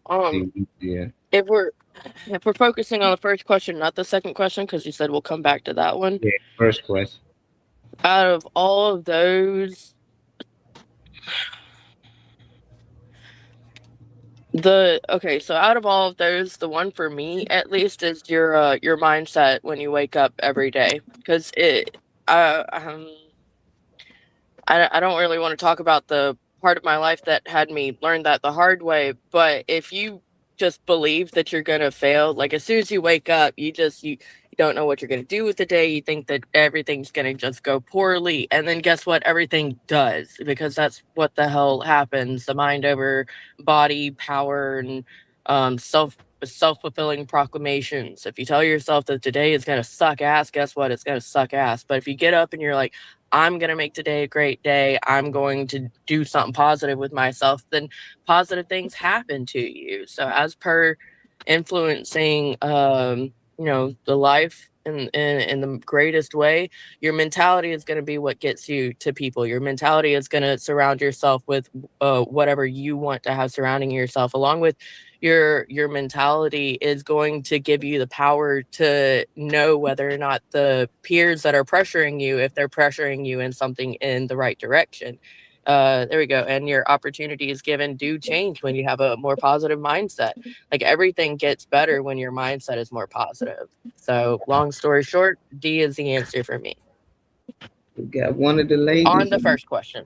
Yeah. if we're focusing on the first question, not the second question, because you said we'll come back to that one. Yeah. First question. Out of all of those, so out of all of those, the one for me at least is your mindset when you wake up every day, because I don't really want to talk about the part of my life that had me learn that the hard way, but if you just believe that you're gonna fail, like as soon as you wake up, you don't know what you're gonna do with the day. You think that everything's gonna just go poorly, and then guess what? Everything does, because that's what the hell happens. The mind over body power and self-fulfilling proclamations. If you tell yourself that today is gonna suck ass, guess what? It's gonna suck ass. But if you get up and you're like, I'm going to make today a great day, I'm going to do something positive with myself, then positive things happen to you. So as per influencing, the life in the greatest way, your mentality is going to be what gets you to people. Your mentality is going to surround yourself with whatever you want to have surrounding yourself, along with your mentality is going to give you the power to know whether or not the peers that are pressuring you, if they're pressuring you in something in the right direction. There we go. And your opportunities given do change when you have a more positive mindset. Like everything gets better when your mindset is more positive. So long story short, D is the answer for me. We got one of the ladies. On the first question.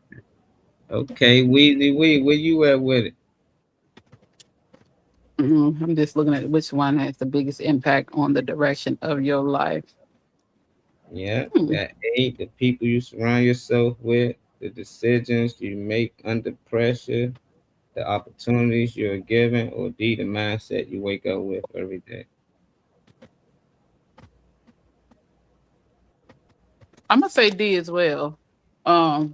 Okay, Weezy Wee, where you at with it? I'm just looking at which one has the biggest impact on the direction of your life. Yeah, got A, the people you surround yourself with, the decisions you make under pressure, the opportunities you're given, or D, the mindset you wake up with every day. I'm gonna say D as well. The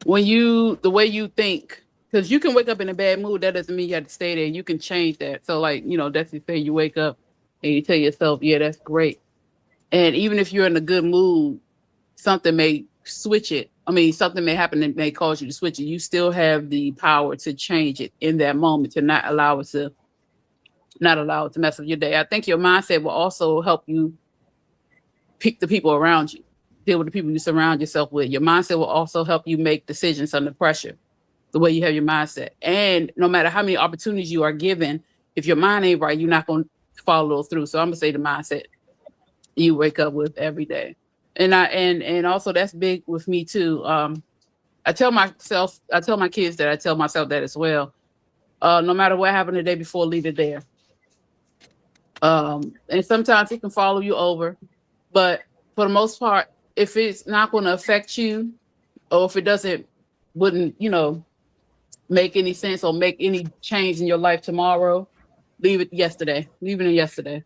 way you think, because you can wake up in a bad mood, that doesn't mean you have to stay there. You can change that. So like, that's the thing. You wake up and you tell yourself, yeah, that's great. And even if you're in a good mood, something may switch it. I mean, something may happen that may cause you to switch it. You still have the power to change it in that moment, to not allow it to mess up your day. I think your mindset will also help you pick the people around you, deal with the people you surround yourself with. Your mindset will also help you make decisions under pressure, the way you have your mindset. And no matter how many opportunities you are given, if your mind ain't right, you're not going to follow through. So I'm going to say the mindset you wake up with every day. And also that's big with me too. I tell my kids that, I tell myself that as well. No matter what happened the day before, leave it there. And sometimes it can follow you over, but for the most part, if it's not going to affect you, or if it wouldn't, make any sense or make any change in your life tomorrow, leave it yesterday. Leave it in yesterday.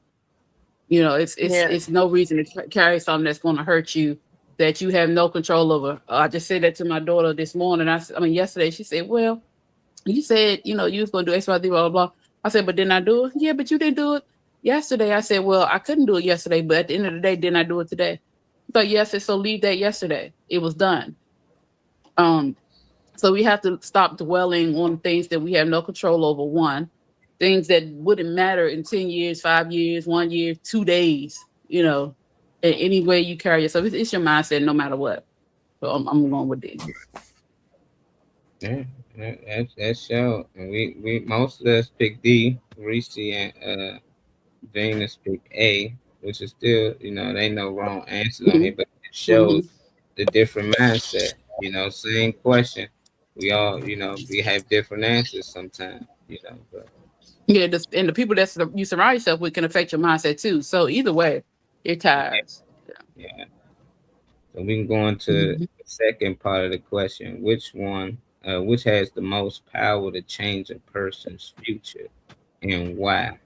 It's no reason to carry something that's going to hurt you, that you have no control over. I just said that to my daughter this morning. Yesterday, she said, well, you said, you was going to do X, Y, Z, blah, blah, blah. I said, but didn't I do it? Yeah, but you didn't do it yesterday. I said, well, I couldn't do it yesterday, but at the end of the day, didn't I do it today? So yes, so leave that yesterday. It was done. So we have to stop dwelling on things that we have no control over. One, things that wouldn't matter in 10 years, 5 years, 1 year, 2 days, in any way you carry yourself. It's your mindset no matter what. So I'm going with D. Yeah, that's show. And we most of us pick D, Reese and Venus pick A, which is still, there ain't no wrong answers on here, but it shows the different mindset. Same question. We all, we have different answers sometimes, but yeah, and the people that you surround yourself with can affect your mindset too. So either way, you're tired. Yeah. So we can go into the second part of the question. Which has the most power to change a person's future, and why?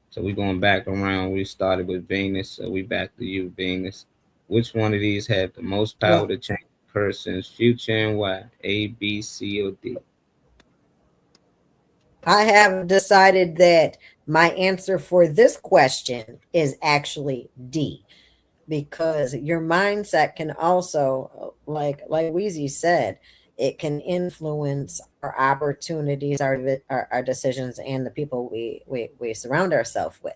So we're going back around. We started with Venus, so we back to you, Venus. Which one of these had the most power to change a person's future and why? A, B, C, or D? I have decided that my answer for this question is actually D, because your mindset can also, like Weezy said, it can influence our opportunities, our decisions, and the people we surround ourselves with.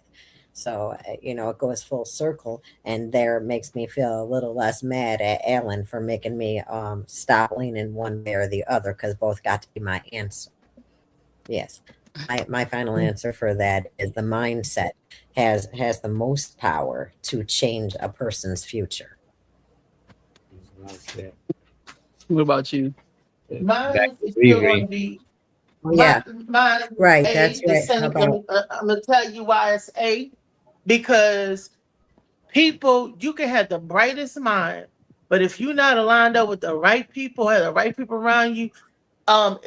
So it goes full circle, and there makes me feel a little less mad at Alan for making me stop leaning one way or the other, because both got to be my answer. Yes. My final answer for that is the mindset has the most power to change a person's future. What about you? Mine is still going to be. Yeah. Mine Right. A, That's the right. same. I'm going to tell you why it's A, because people, you can have the brightest mind, but if you're not aligned up with the right people, have the right people around you,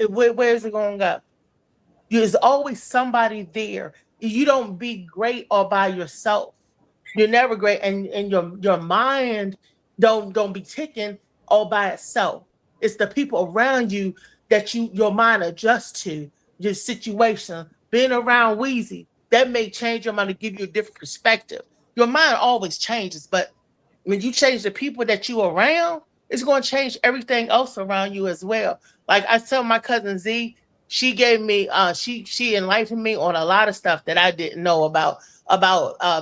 where's it going to go? There's always somebody there. You don't be great all by yourself. You're never great, and your mind don't be ticking all by itself. It's the people around you that your mind adjusts to your situation. Being around Weezy, that may change your mind to give you a different perspective. Your mind always changes, but when you change the people that you around, it's going to change everything else around you as well. Like I tell my cousin Z, she gave me she enlightened me on a lot of stuff that I didn't know about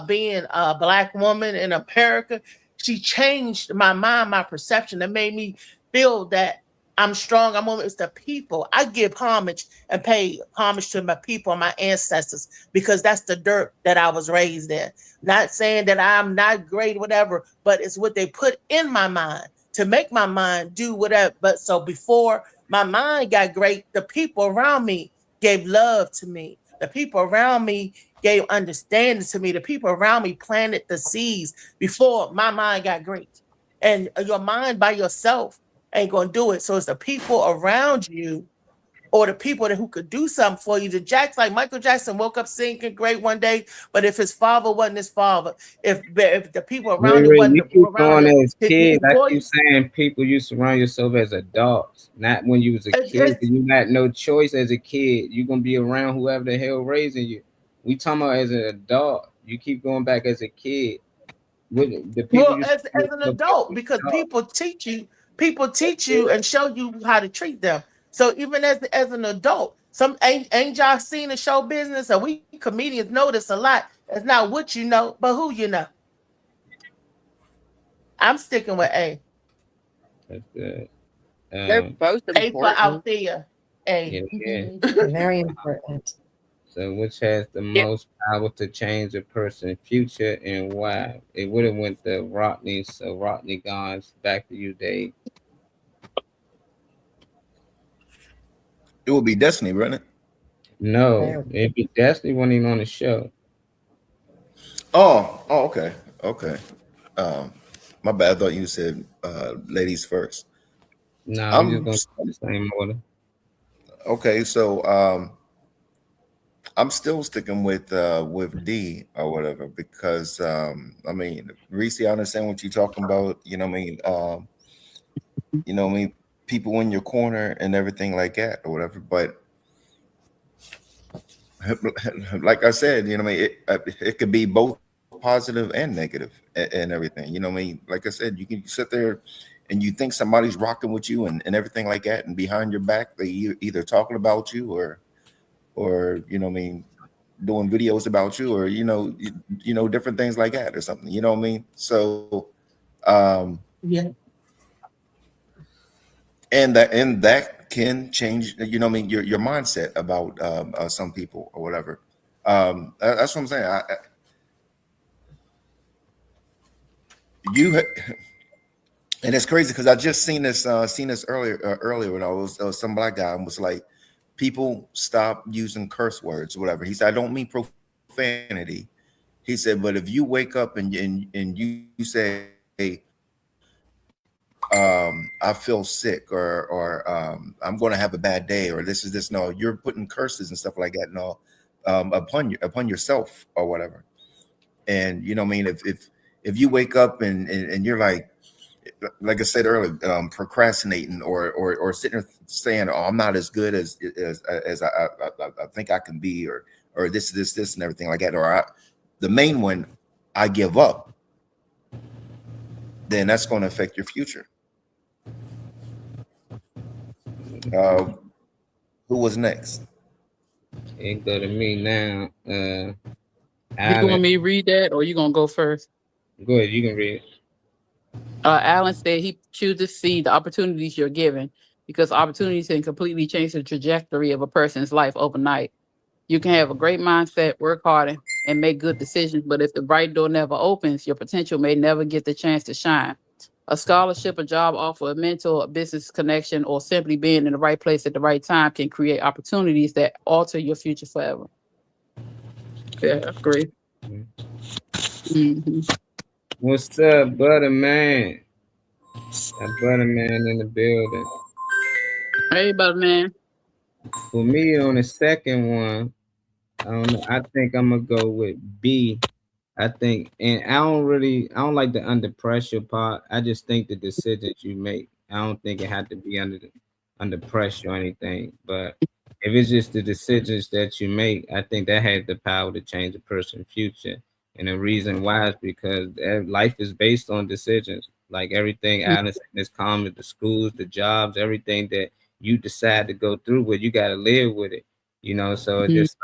being a Black woman in America. She changed my mind, my perception, that made me feel that I'm strong. It's the people. I give homage and pay homage to my people, my ancestors, because that's the dirt that I was raised in. Not saying that I'm not great, whatever, but it's what they put in my mind to make my mind do whatever. But so before my mind got great, the people around me gave love to me. The people around me gave understanding to me. The people around me planted the seeds before my mind got great. And your mind by yourself ain't going to do it. So it's the people around you, or the people who could do something for you. Like Michael Jackson woke up singing great one day, but if his father wasn't his father, if the people around him wasn't you keep around going him, as kids. I keep saying people you surround yourself as adults, not when you was a kid. You got no choice as a kid. You're gonna be around whoever the hell raising you. We talking about as an adult. You keep going back as a kid. With the people as an adult, because people teach you and show you how to treat them. So even as an adult, some ain't y'all seen the show business, and we comedians know this a lot. It's not what you know, but who you know. I'm sticking with A. That's good. They're both A for important. out there. A. Yeah. Very important. So which has the most power to change a person's future and why? It would have went to Rodney, so Rodney Gons, back to you, Dave. It would be Destiny, wouldn't it? No, it'd be Destiny when he's on the show. Oh, okay. My bad. I thought you said ladies first. No, we're just gonna the same order. Okay, so I'm still sticking with D or whatever, because I mean, Reese, I understand what you're talking about. People in your corner and everything like that or whatever. But like I said, it could be both positive and negative and everything. Like I said, you can sit there and you think somebody's rocking with you and everything like that, and behind your back they either talking about you or doing videos about you, or different things like that or something. So yeah. And that can change, your mindset about some people or whatever. That's what I'm saying. And it's crazy because I just seen this earlier when I was some Black guy and was like, people stop using curse words or whatever. He said, I don't mean profanity. He said, but if you wake up and you say, hey, I feel sick, or I'm going to have a bad day, or this is this. No, you're putting curses and stuff like that. No, upon yourself or whatever. And if you wake up and you're like, like I said earlier, procrastinating or sitting there saying, "Oh, I'm not as good as I think I can be," or this and everything like that. Or the main one, I give up. Then that's going to affect your future. Who was next? It go to me now. You Alan, want me to read that, or you gonna go first? go ahead. You can read it. Alan said he chooses to see the opportunities you're given because opportunities can completely change the trajectory of a person's life overnight. You can have a great mindset, work hard, and make good decisions, but if the right door never opens, your potential may never get the chance to shine. A scholarship, a job offer, a mentor, a business connection, or simply being in the right place at the right time can create opportunities that alter your future forever. Yeah, I agree. Mm-hmm. What's up, Butter Man? A Butter Man in the building. Hey, Butter Man. For me, on the second one, I don't know. I think I'm gonna go with B. I think, and I don't like the under pressure part. I just think the decisions you make. I don't think it had to be under pressure or anything. But if it's just the decisions that you make, I think that has the power to change a person's future. And the reason why is because life is based on decisions. Like everything Alan said, is common, the schools, the jobs, everything that you decide to go through with, you got to live with it. So it just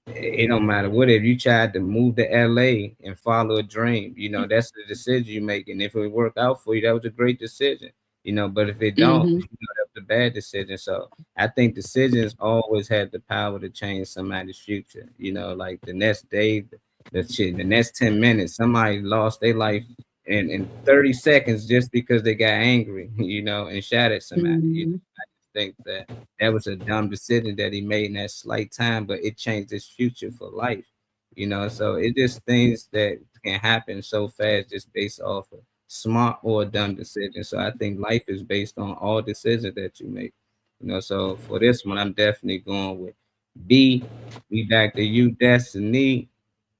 it don't matter what. If you tried to move to LA and follow a dream, that's the decision you make. And if it worked out for you, that was a great decision. But if it don't, that's a bad decision. So I think decisions always have the power to change somebody's future. Like the next day, the next 10 minutes, somebody lost their life in 30 seconds just because they got angry, and shot at somebody. I think that was a dumb decision that he made in that slight time, but it changed his future for life. So it just things that can happen so fast just based off of smart or dumb decisions. So I think life is based on all decisions that you make. So for this one, I'm definitely going with B. We back to you, Destiny.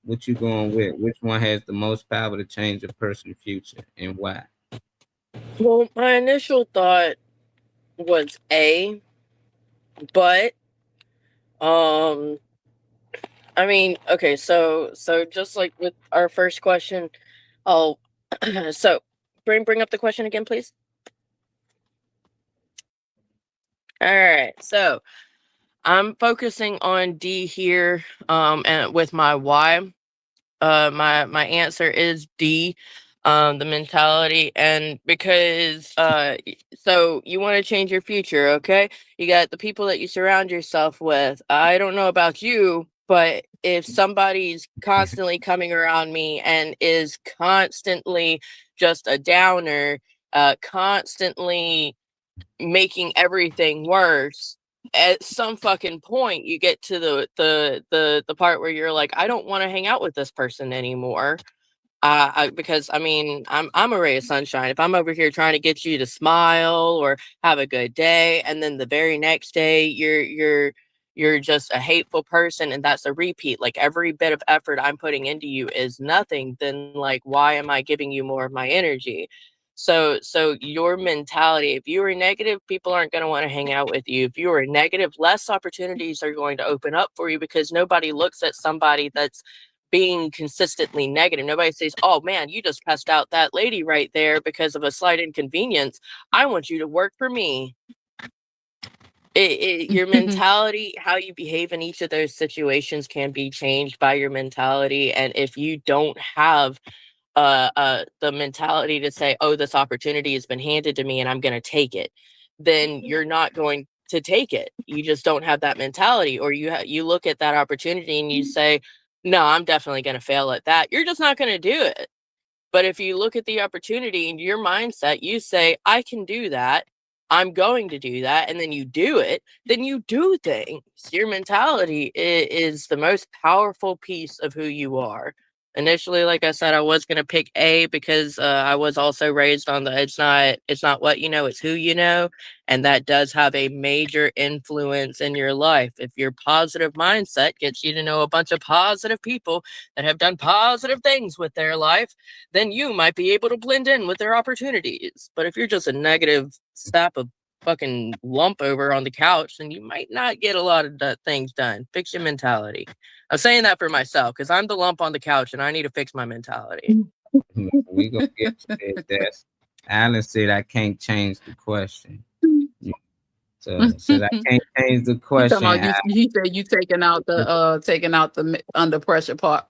What you going with? Which one has the most power to change a person's future and why? Well, my initial thought was A, but I mean, okay, so just like with our first question, I'll so bring up the question again, please. All right, so I'm focusing on D here, and with my why. My answer is D, the mentality, and because so you want to change your future, okay? You got the people that you surround yourself with. I don't know about you, but if somebody's constantly coming around me and is constantly just a downer, constantly making everything worse, at some fucking point you get to the part where you're like, I don't want to hang out with this person anymore. Because I mean, I'm a ray of sunshine. If I'm over here trying to get you to smile or have a good day, and then the very next day you're just a hateful person, and that's a repeat, like every bit of effort I'm putting into you is nothing, then like why am I giving you more of my energy? So your mentality, if you are negative, people aren't going to want to hang out with you. If you are negative, less opportunities are going to open up for you because nobody looks at somebody that's being consistently negative. Nobody says, oh man, you just cussed out that lady right there because of a slight inconvenience. I want you to work for me. Your mentality, how you behave in each of those situations can be changed by your mentality. And if you don't have the mentality to say, oh, this opportunity has been handed to me and I'm going to take it, then you're not going to take it. You just don't have that mentality. Or you look at that opportunity and you say, no, I'm definitely going to fail at that. You're just not going to do it. But if you look at the opportunity and your mindset, you say, I can do that. I'm going to do that. And then you do it, then you do things. Your mentality is the most powerful piece of who you are. Initially, like I said, I was gonna pick A because I was also raised on the it's not what you know, it's who you know, and that does have a major influence in your life. If your positive mindset gets you to know a bunch of positive people that have done positive things with their life, then you might be able to blend in with their opportunities. But if you're just a negative sap of fucking lump over on the couch, then you might not get a lot of things done. Fix your mentality. I'm saying that for myself because I'm the lump on the couch and I need to fix my mentality. We gonna get to that. Alan said I can't change the question. So since I can't change the question, He said you taking out the under pressure part.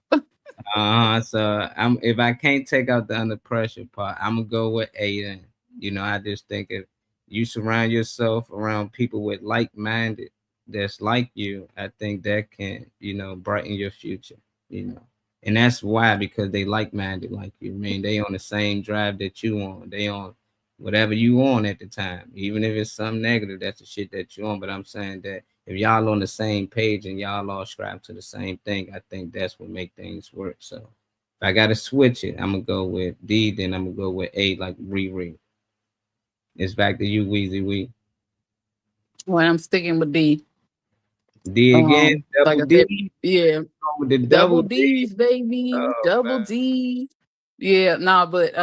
So if I can't take out the under pressure part, I'm gonna go with A then. You know, I just think if you surround yourself around people with like-minded that's like you, I think that can, you know, brighten your future, you know. And that's why, because they like-minded like you. I mean, they on the same drive that you on. They on whatever you on at the time. Even if it's something negative, that's the shit that you on. But I'm saying that if y'all on the same page and y'all all subscribe to the same thing, I think that's what make things work. So if I gotta switch it, I'm gonna go with D, then I'm gonna go with A, like Riri. It's back to you, Weezy Wee. Well, I'm sticking with D. D again, double like D. Yeah, with the double D's, baby, Oh, double man. D. Yeah, nah, but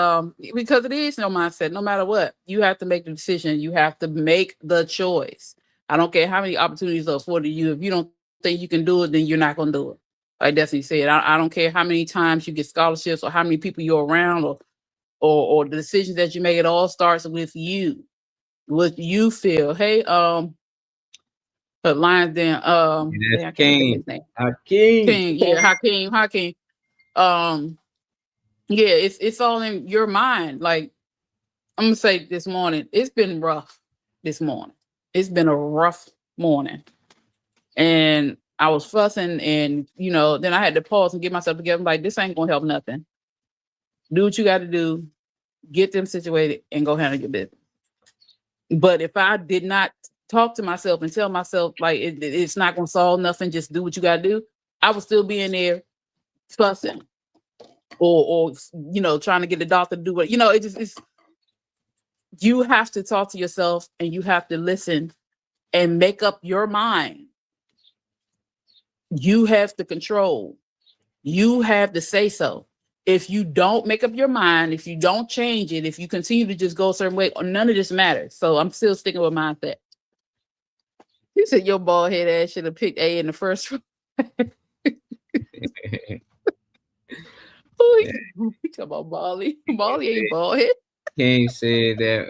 because it is no mindset. No matter what, you have to make the decision. You have to make the choice. I don't care how many opportunities are afforded you. If you don't think you can do it, then you're not gonna do it. Like Destiny said, I don't care how many times you get scholarships or how many people you're around or the decisions that you make. It all starts with you. What you feel. Hey, but Lions then That's I can't think of King. his name. Hakeem. King, yeah, Hakeem. Yeah, it's all in your mind. Like I'm gonna say this morning, it's been rough this morning. It's been a rough morning. And I was fussing and then I had to pause and get myself together. I'm like, this ain't gonna help nothing. Do what you gotta do, get them situated and go handle your business. But if I did not talk to myself and tell myself like it's not gonna solve nothing, just do what you gotta do, I would still be in there fussing or trying to get the doctor to do what it's you have to talk to yourself and you have to listen and make up your mind. You have the control. You have to say so. If you don't make up your mind, if you don't change it, if you continue to just go a certain way, none of this matters. So I'm still sticking with mindset. You said your bald head ass should have picked A in the first round. We talk about Molly. Molly ain't bald head. King said that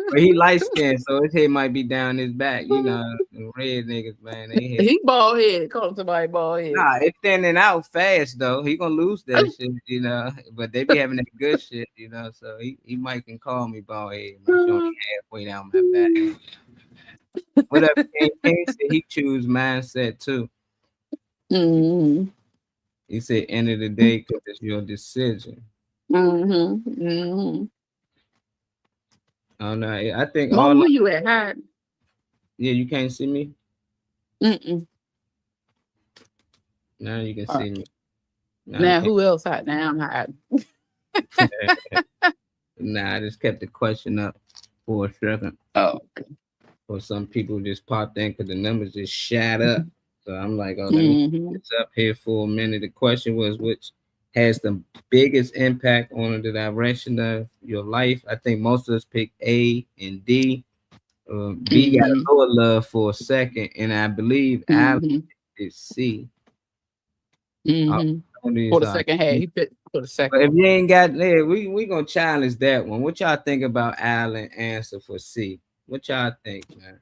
but he light skinned, so his head might be down his back. You know, the red niggas, man. He bald head. Call him somebody bald head. Nah, it's thinning out fast though. He gonna lose that shit, But they be having that good shit, So he might can call me bald head. Halfway down my back. Whatever. King said he choose mindset too. Mm-hmm. He said, end of the day, because it's your decision. Mm-hmm. Mm-hmm. Oh no, I think Mom, all where you at? Hide. Yeah, you can't see me. Mm-mm. Now you can see me. Now who else hide? Now I'm hiding. Nah, I just kept the question up for a second. Oh, okay. Or some people just popped in because the numbers just shot up. So I'm like, let me keep this up here for a minute. The question was, which has the biggest impact on the direction of your life? I think most of us pick A and D. B got a lower love for a second, and I believe Alex is C. For the second half, he picked for the second. But if you ain't got there, we gonna challenge that one. What y'all think about Alan answer for C? What y'all think, man?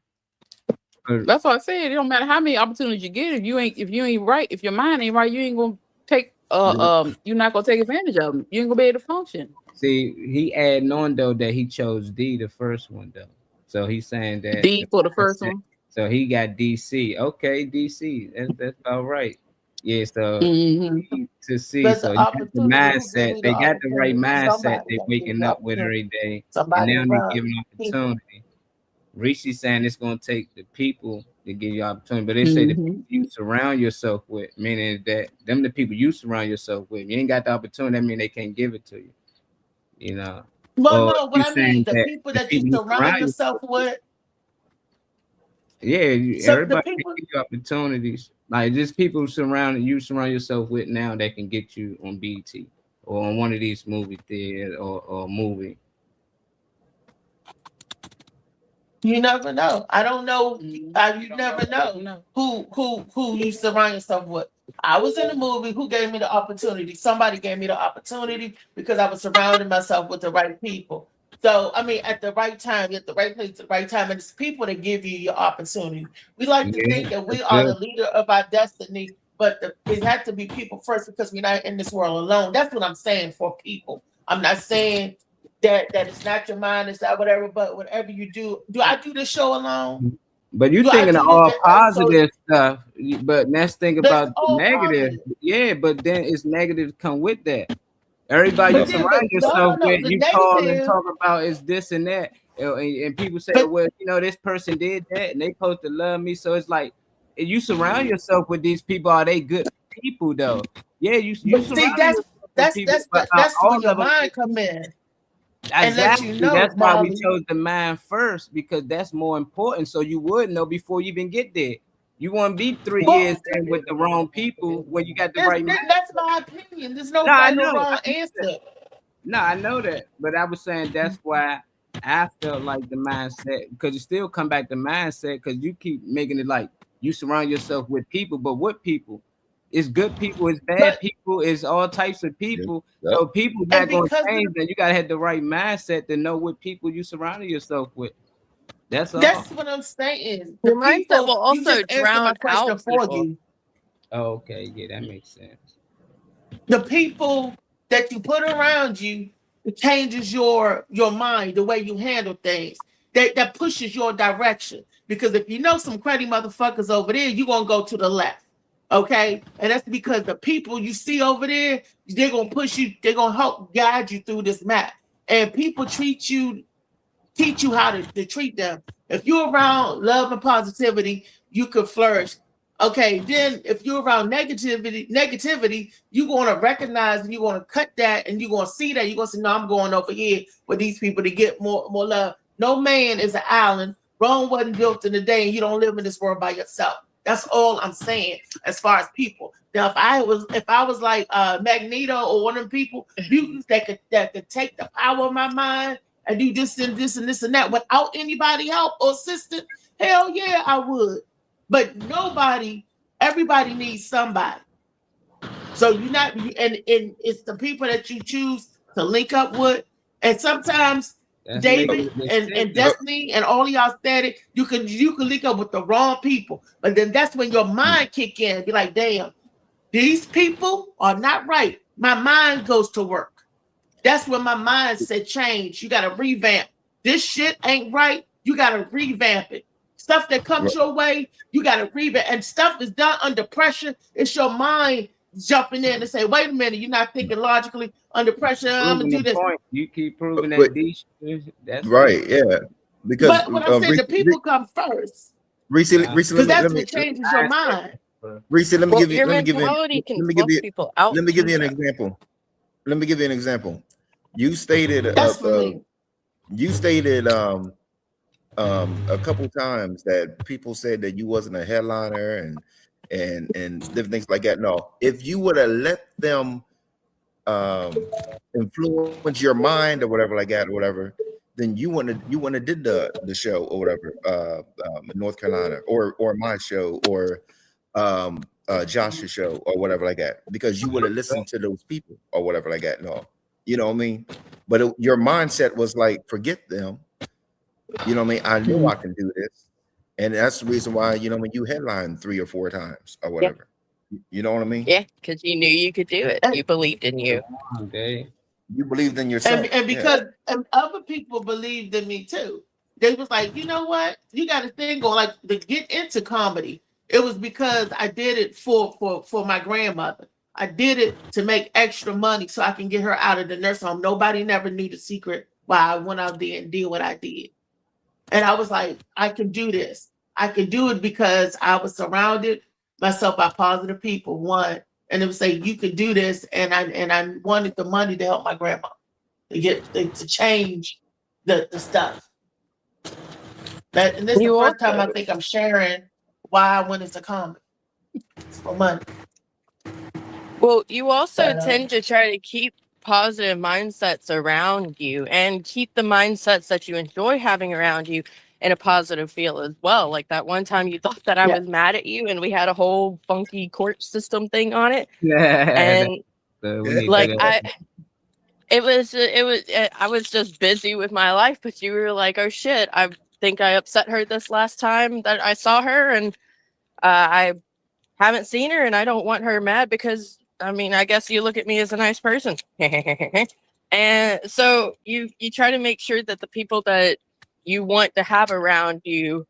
That's what I said. It don't matter how many opportunities you get. If you ain't right, if your mind ain't right, you ain't gonna take you're not gonna take advantage of them. You ain't gonna be able to function. See, he adding on though that he chose D, the first one though. So he's saying that D for the first one. So he got DC. Okay, DC. That's about right. Yeah, so to see. But so the you got the mindset. They got the right mindset. Somebody They waking up with every day. Somebody and now they're giving opportunity. Rishi saying it's gonna take the people to give you opportunity. But they say the Mhm. people you surround yourself with, meaning that them the people you surround yourself with. You ain't got the opportunity, that mean they can't give it to you. You know. Well, Or no, what you I mean, saying the that people the that you people you surround surround yourself yourself with, with, yeah, so the everybody can people, give you opportunities. Like just people surround yourself with now that can get you on BT or on one of these movie theaters or movie. you never know. I don't know. Mhm. You never know No. who you surround yourself with. I was in a movie. Who gave me the opportunity? Somebody gave me the opportunity because I was surrounding myself with the right people. So I mean, at the right time, at the right place, at the right time, and it's people that give you your opportunity. We like to Yeah, think that we that's are the good. leader of our destiny, but it had to be people first because we're not in this world alone. That's what I'm saying for people. I'm not saying that it's not your mind, it's not whatever, but whatever you do I do this show alone? But you Do I thinking of do this? all So positive stuff, but let's think that's about the all negative. positive. Yeah, but then it's negative come with that. Everybody you But then surround yourself no, with, the you call and negative, talk about is this and that, and people say, but well, this person did that, and they supposed to love me. So it's like you surround yourself with these people. Are they good people though? Yeah, you but see, surround yourself with people, but that's all when your of them. mind come in and let you Exactly. know, That's why we Marley. chose the mind first, because that's more important. So you would know before you even get there. You won't be 3 years Well, in with the wrong people when you got the right that's mindset. my opinion. There's no No, I right or know. wrong answer. No, I know that. But I was saying that's why I felt like the mindset, because you still come back to mindset, because you keep making it like you surround yourself with people, but what people? It's good people, it's bad But people, it's all types of Yep. people. Yep. So people and not gonna because change, and you gotta have the right mindset to know what people you surrounding yourself with. That's all. that's what I'm saying. The Your mindset will people, you also just answered my drown question out for people. you. Oh, okay, yeah, that makes sense. The people that you put around you, it changes your mind, the way you handle things. That pushes your direction. Because if you know some cruddy motherfuckers over there, you're gonna go to the left. Okay? And that's because the people you see over there, they're gonna push you, they're gonna help guide you through this map. And people teach you how to treat them. If you're around love and positivity, you could flourish. Okay, then if you're around negativity, you're going to recognize and you're going to cut that and you're going to see that. You're going to say, no, I'm going over here with these people to get more love. No man is an island. Rome wasn't built in a day, and you don't live in this world by yourself. That's all I'm saying as far as people. Now, if I was like Magneto or one of them people, mutants that could take the power of my mind and do this and this and this and that without anybody help or assistance, hell yeah, I would. But everybody needs somebody. So and it's the people that you choose to link up with. And sometimes That's making David the and decision. Destiny and all of y'all static, you can link up with the wrong people. But then that's when your mind kick in and be like, damn, these people are not right. My mind goes to work. That's when my mindset changed. You got to revamp. This shit ain't right. You got to revamp it. Stuff that comes your way, you got to revamp. And stuff is done under pressure. It's your mind jumping in and say, wait a minute, you're not thinking logically under pressure. I'm going Proving to do the this. point. You keep proving But that these. That's right, yeah. Because But what I'm saying, the people come first recently, because that's let me what changes your mind. recently, Well, let your me give you mentality can let me give flush you people out let me give too, you an though. example. Let me give you an example. You stated That's for me. you stated a couple times that people said that you wasn't a headliner and different things like that. No, if you would have let them influence your mind or whatever like that or whatever, then you wouldn't have did the show or whatever, North Carolina or my show or Josh's show or whatever like that, because you would have listened to those people or whatever like that. No, you know what I mean? But your mindset was like, forget them. You know what I mean? I know I can do this. And that's the reason why, when you headline 3 or 4 times or whatever. You know what I mean? Yeah, because you knew you could do it. You believed in you. Okay. You believed in yourself. And because other people believed in me too. They was like, you know what? You got a thing going, like to get into comedy. It was because I did it for my grandmother. I did it to make extra money so I can get her out of the nursing home. Nobody never knew the secret why I went out there and did what I did. And I was like, I can do this. I could do it because I was surrounded myself by positive people. One, and it would say you could do this, and I wanted the money to help my grandma to change the stuff. And this is the first time I think I'm sharing why I went into comedy. It's for money. Well, you also tend to try to keep positive mindsets around you and keep the mindsets that you enjoy having around you in a positive feel as well. Like that one time you thought that I was mad at you and we had a whole funky court system thing on it. And like I was just busy with my life, but you were like, oh shit, I think I upset her this last time that I saw her, and I haven't seen her, and I don't want her mad because, I mean, I guess you look at me as a nice person. And so you try to make sure that the people that you want to have around you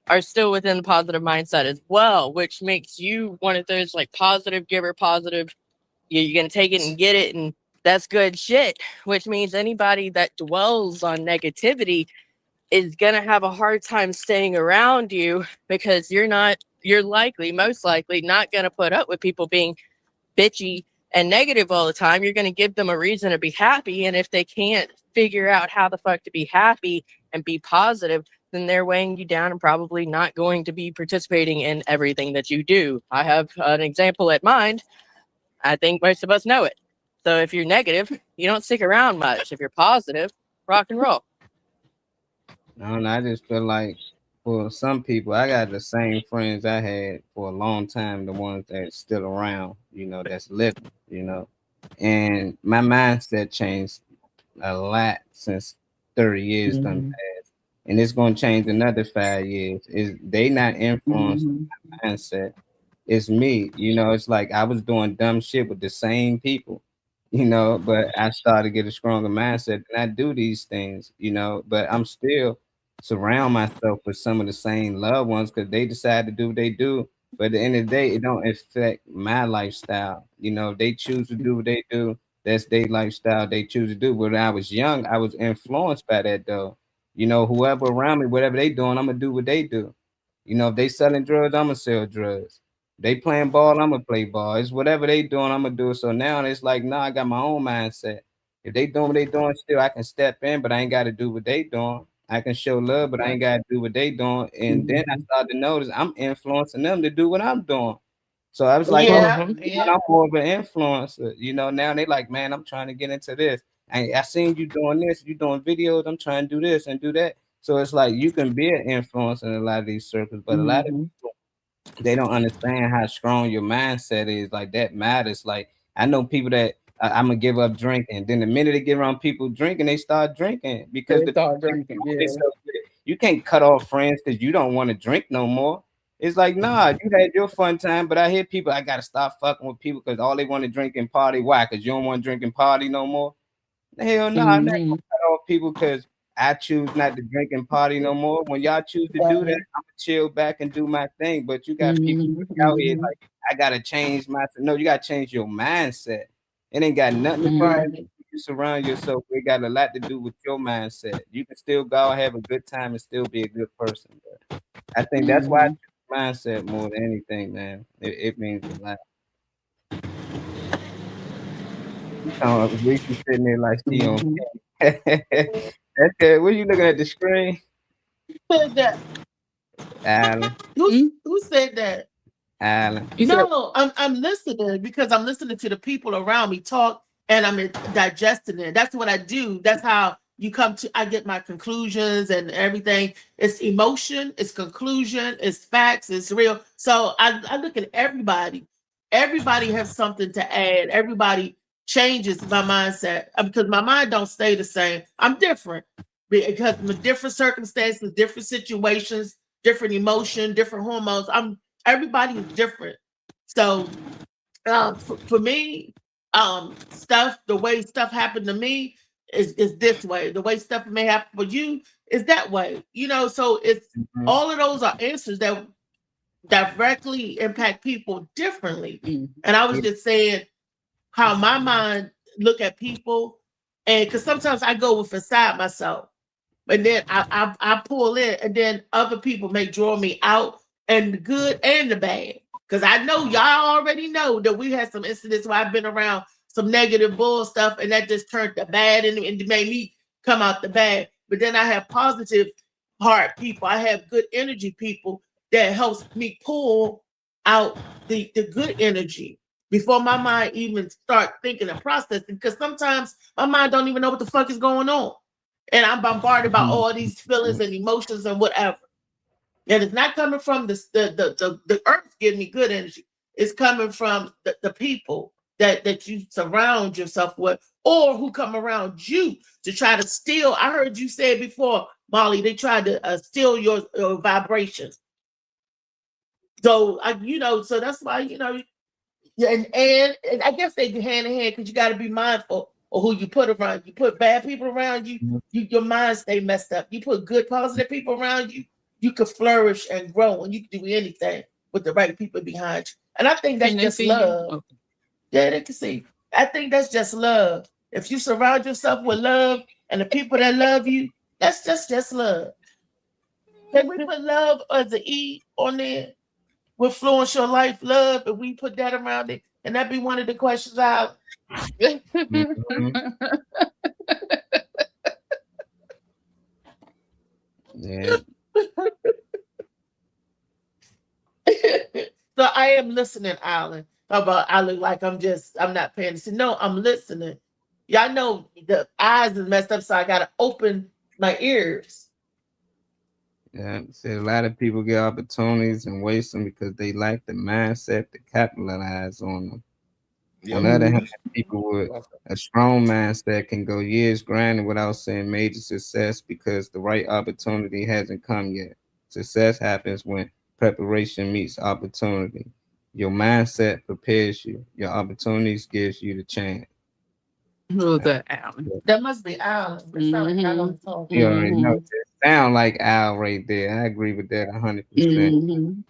are still within the positive mindset as well, which makes you one of those like positive giver, positive, you're going to take it and get it, and that's good shit, which means anybody that dwells on negativity is going to have a hard time staying around you because you're most likely not going to put up with people being bitchy and negative all the time. You're going to give them a reason to be happy. And if they can't figure out how the fuck to be happy and be positive, then they're weighing you down and probably not going to be participating in everything that you do. I have an example at mind. I think most of us know it. So if you're negative, you don't stick around much. If you're positive, rock and roll. No, I just feel like for some people, I got the same friends I had for a long time, the ones that's still around, that's living, and my mindset changed a lot since 30 years done passed, and it's going to change another 5 years. They not influenced my mindset. It's me, it's like I was doing dumb shit with the same people, but I started to get a stronger mindset and I do these things, but I'm still surround myself with some of the same loved ones because they decide to do what they do. But at the end of the day, it don't affect my lifestyle. They choose to do what they do. That's their lifestyle they choose to do. But when I was young, I was influenced by that though. Whoever around me, whatever they doing, I'm gonna do what they do. If they selling drugs, I'm gonna sell drugs. They playing ball, I'm gonna play ball. It's whatever they doing, I'm gonna do it. So now it's like, nah, I got my own mindset. If they doing what they doing still, I can step in, but I ain't gotta do what they doing. I can show love, but I ain't gotta do what they doing. And then I started to notice I'm influencing them to do what I'm doing. So I was like, I'm more of an influencer. Now they like, man, I'm trying to get into this. I seen you doing this, you doing videos, I'm trying to do this and do that. So it's like you can be an influencer in a lot of these circles, but a lot of people, they don't understand how strong your mindset is. Like that matters. Like I know people that I'm gonna give up drinking. Then the minute they get around people drinking, they start drinking because you can't cut off friends because you don't want to drink no more. It's like, nah, you had your fun time, but I hear people, I gotta stop fucking with people because all they want to drink and party. Why? Because you don't want to drink and party no more. Hell no, I'm not gonna cut off people because I choose not to drink and party no more. When y'all choose to do that, I'm gonna chill back and do my thing. But you got people out here like, I gotta change my. No, you gotta change your mindset. It ain't got nothing to do with you surround yourself. It got a lot to do with your mindset. You can still go have a good time and still be a good person. But I think that's why I choose mindset more than anything, man. It means a lot. At least you sitting there like she on. That's good. What are you looking at the screen? Who said that? Alan. Who said that? Alan. No, I'm listening because I'm listening to the people around me talk and I'm digesting it. That's what I do. That's how I get my conclusions and everything. It's emotion, it's conclusion, it's facts, it's real. So I look at everybody. Everybody has something to add. Everybody changes my mindset because my mind don't stay the same. I'm different because of different circumstances, different situations, different emotion, different hormones. Everybody is different. So for me, the way stuff happened to me is this way. The way stuff may happen for you is that way. So it's all of those are answers that directly impact people differently. And I was just saying how my mind look at people, and because sometimes I go with inside myself. But then I pull in, and then other people may draw me out, and the good and the bad. Because I know y'all already know that we had some incidents where I've been around some negative bull stuff, and that just turned the bad and made me come out the bad. But then I have positive heart people. I have good energy people that helps me pull out the good energy before my mind even start thinking and processing. Because sometimes my mind don't even know what the fuck is going on. And I'm bombarded by all these feelings and emotions and whatever. And it's not coming from the earth giving me good energy. It's coming from the people that you surround yourself with, or who come around you to try to steal. I heard you say it before, Molly, they tried to steal your vibrations. So, so that's why, and I guess they go hand in hand, because you got to be mindful of who you put around. You put bad people around you, your mind stay messed up. You put good, positive people around you, you could flourish and grow, and you can do anything with the right people behind you. And I think that's just love. Okay. Yeah, they can see. I think that's just love. If you surround yourself with love and the people that love you, that's just love. Can we put love as an E on there? With Fluence Your Life Love, and we put that around it, and that'd be one of the questions out. Yeah. So I am listening, Alan. How about I look like I'm not paying attention? No, I'm listening. Y'all know the eyes is messed up, so I gotta open my ears. Yeah, see, a lot of people get opportunities and waste them because they lack the mindset to capitalize on them. On the other hand, people with a strong mindset can go years grinding without seeing major success because the right opportunity hasn't come yet. Success happens when preparation meets opportunity. Your mindset prepares you. Your opportunities gives you the chance. Who's that, Alan? That must be Alan. You already know. It sound like Al right there. I agree with that 100%.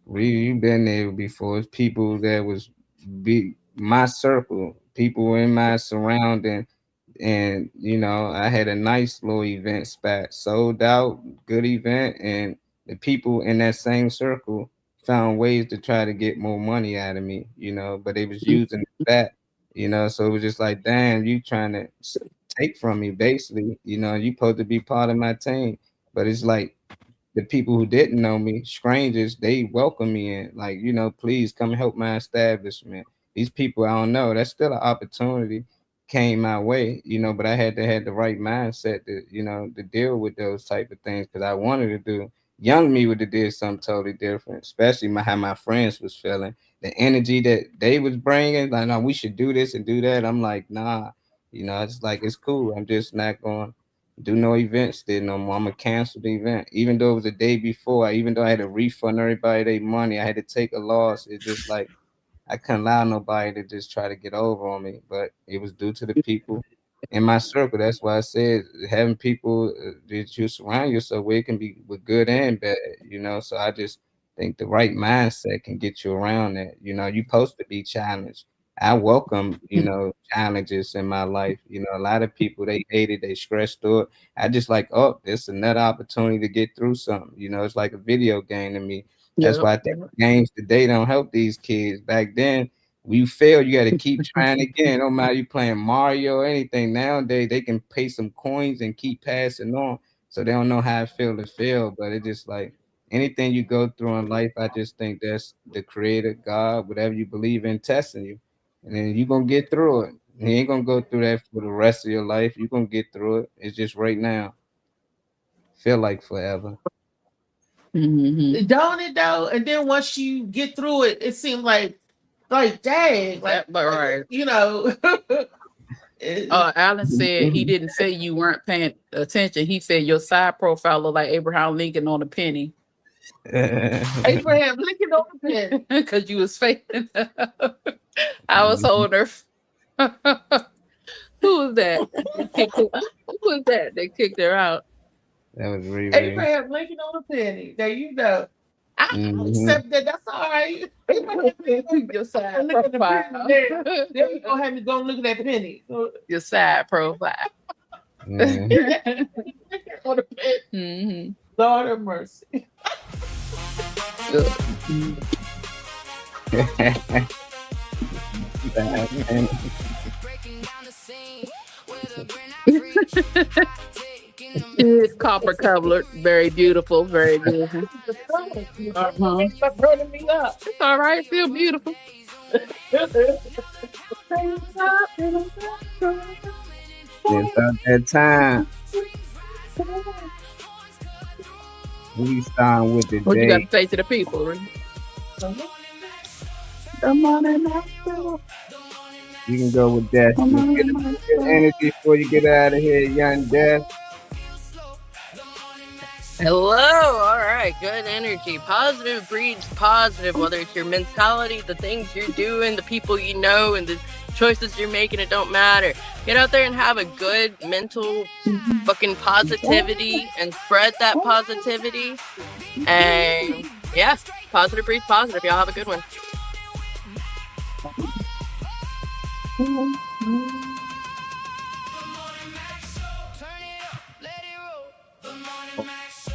You've been there before. It's people that was my circle, people in my surrounding, and I had a nice little event spot, sold out, good event, and the people in that same circle found ways to try to get more money out of me, but they was using that. So it was just like, damn, you trying to take from me, basically. You supposed to be part of my team. But it's like the people who didn't know me, strangers, they welcome me in. Like, please come help my establishment. These people I don't know. That's still an opportunity came my way, but I had to have the right mindset to, to deal with those type of things, because I wanted to do. Young me would have did something totally different, especially how my friends was feeling. The energy that they was bringing, like, no, we should do this and do that. I'm like, nah, it's like, it's cool. I'm just not going to do no events there no more. I'm going to cancel the event. Even though it was the day before, even though I had to refund everybody their money, I had to take a loss. It's just like, I couldn't allow nobody to just try to get over on me, but it was due to the people in my circle. That's why I said having people that you surround yourself with can be with good and bad, So I just think the right mindset can get you around that. You're supposed to be challenged. I welcome, challenges in my life. A lot of people, they hate it, they stressed through it. I just like, oh, this another opportunity to get through something. It's like a video game to me. That's why I think games today don't help these kids. Back then, when you fail, you got to keep trying again. No matter you playing Mario or anything. Nowadays, they can pay some coins and keep passing on. So they don't know how it feels to fail. But it's just like anything you go through in life, I just think that's the creator, God, whatever you believe in, testing you. And then you're going to get through it. You ain't going to go through that for the rest of your life. You're going to get through it. It's just right now. Feel like forever. Don't it though? And then once you get through it, it seems like dang, like right. Alan said he didn't say you weren't paying attention. He said your side profile looked like Abraham Lincoln on a penny. Abraham Lincoln on a penny. Because you was faking. I was holding her. Who was that? Who was that? They kicked her out. That was really Abraham Lincoln on a penny. There you go. I accept that. That's all right. Your side profile. There you go. Have me go look at that penny. Your side profile. Yeah. On the pit. Mhm. Lord have mercy. And Breaking down the scene with a grin I preach. Hot take in the It's copper colored, very beautiful, very beautiful. Uh-huh. Stop burning me up. It's all right, still beautiful. it's about that time. We starting with the What you got day. to say to the people, Reed? You can go with that. Get good energy before you get out of here, young Death. Hello. All right. Good energy. Positive breeds positive, whether it's your mentality, the things you're doing, the people you know, and the choices you're making, it don't matter. Get out there and have a good mental fucking positivity and spread that positivity. And yeah, positive breeds positive. Y'all have a good one.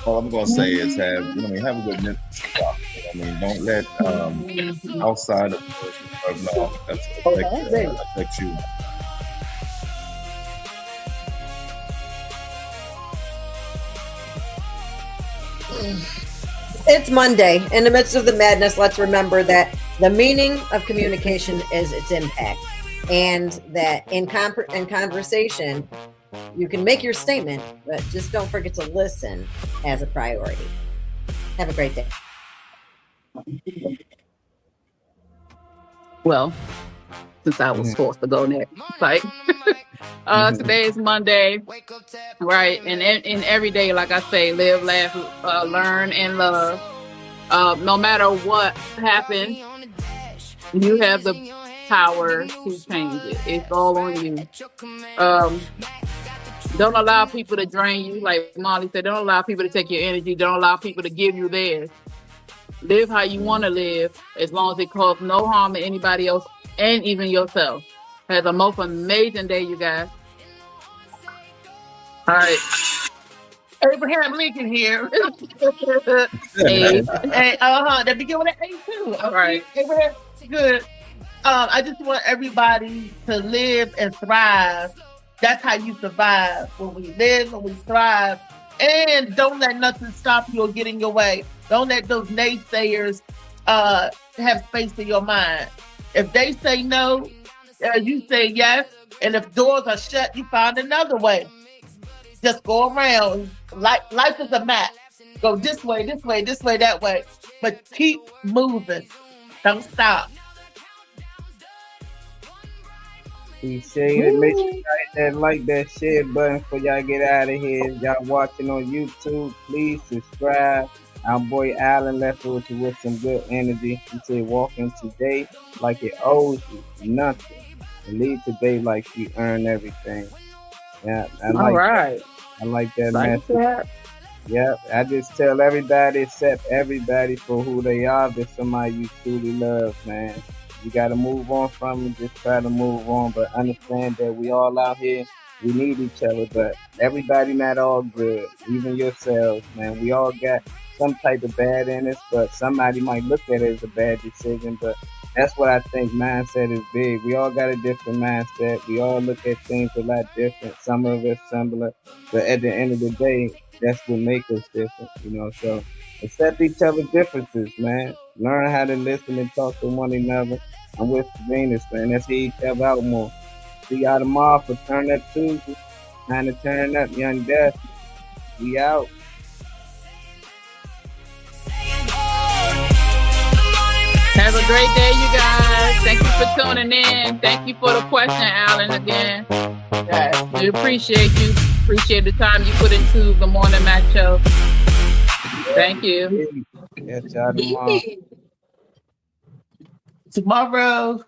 All I'm gonna say is have a good mental stuff. Don't let outside of no, that's what affect you. It's Monday. In the midst of the madness, let's remember that the meaning of communication is its impact, and that in conversation, you can make your statement, but just don't forget to listen as a priority. Have a great day. Well, since I was forced to go next, like today is Monday, right? And in every day, like I say, live, laugh, learn, and love. No matter what happens, you have the power to change it. It's all on you. Don't allow people to drain you. Like Molly said, don't allow people to take your energy. Don't allow people to give you theirs. Live how you want to live, as long as it causes no harm to anybody else and even yourself. Have the most amazing day, you guys. All right. Abraham Lincoln here. Hey. Hey, they begin with an A too. All right. Abraham, good. I just want everybody to live and thrive. That's how you survive. When we live and we thrive. And don't let nothing stop you or get in your way. Don't let those naysayers have space in your mind. If they say no, you say yes. And if doors are shut, you find another way. Just go around. Life is a map. Go this way, this way, this way, that way. But keep moving. Don't stop. Appreciate it. Make sure you hit that like, that share button before y'all get out of here. Y'all watching on YouTube, please subscribe. Our boy Allen left with you with some good energy. He said, walking today like it owes you nothing. And leave today like you earn everything. Yeah, I like that message. Yep, I just tell everybody accept everybody for who they are. If it's somebody you truly love, man. You got to move on from it. Just try to move on, but understand that we all out here. We need each other, but everybody not all good. Even yourselves, man. We all got some type of bad in us, but somebody might look at it as a bad decision. But that's what I think mindset is big. We all got a different mindset. We all look at things a lot different. Some of us similar, but at the end of the day, that's what makes us different, So accept each other's differences, man. Learn how to listen and talk to one another. I'm with Venus, man. Let's hear each other out more. See y'all tomorrow for Turn Up Tuesday. Time to turn up, Young Death. We out. Have a great day, you guys. Thank you for tuning in. Thank you for the question, Alan, again. Yes, we appreciate you. Appreciate the time you put into the Morning Mac Show. Thank you. Catch y'all tomorrow. Tomorrow.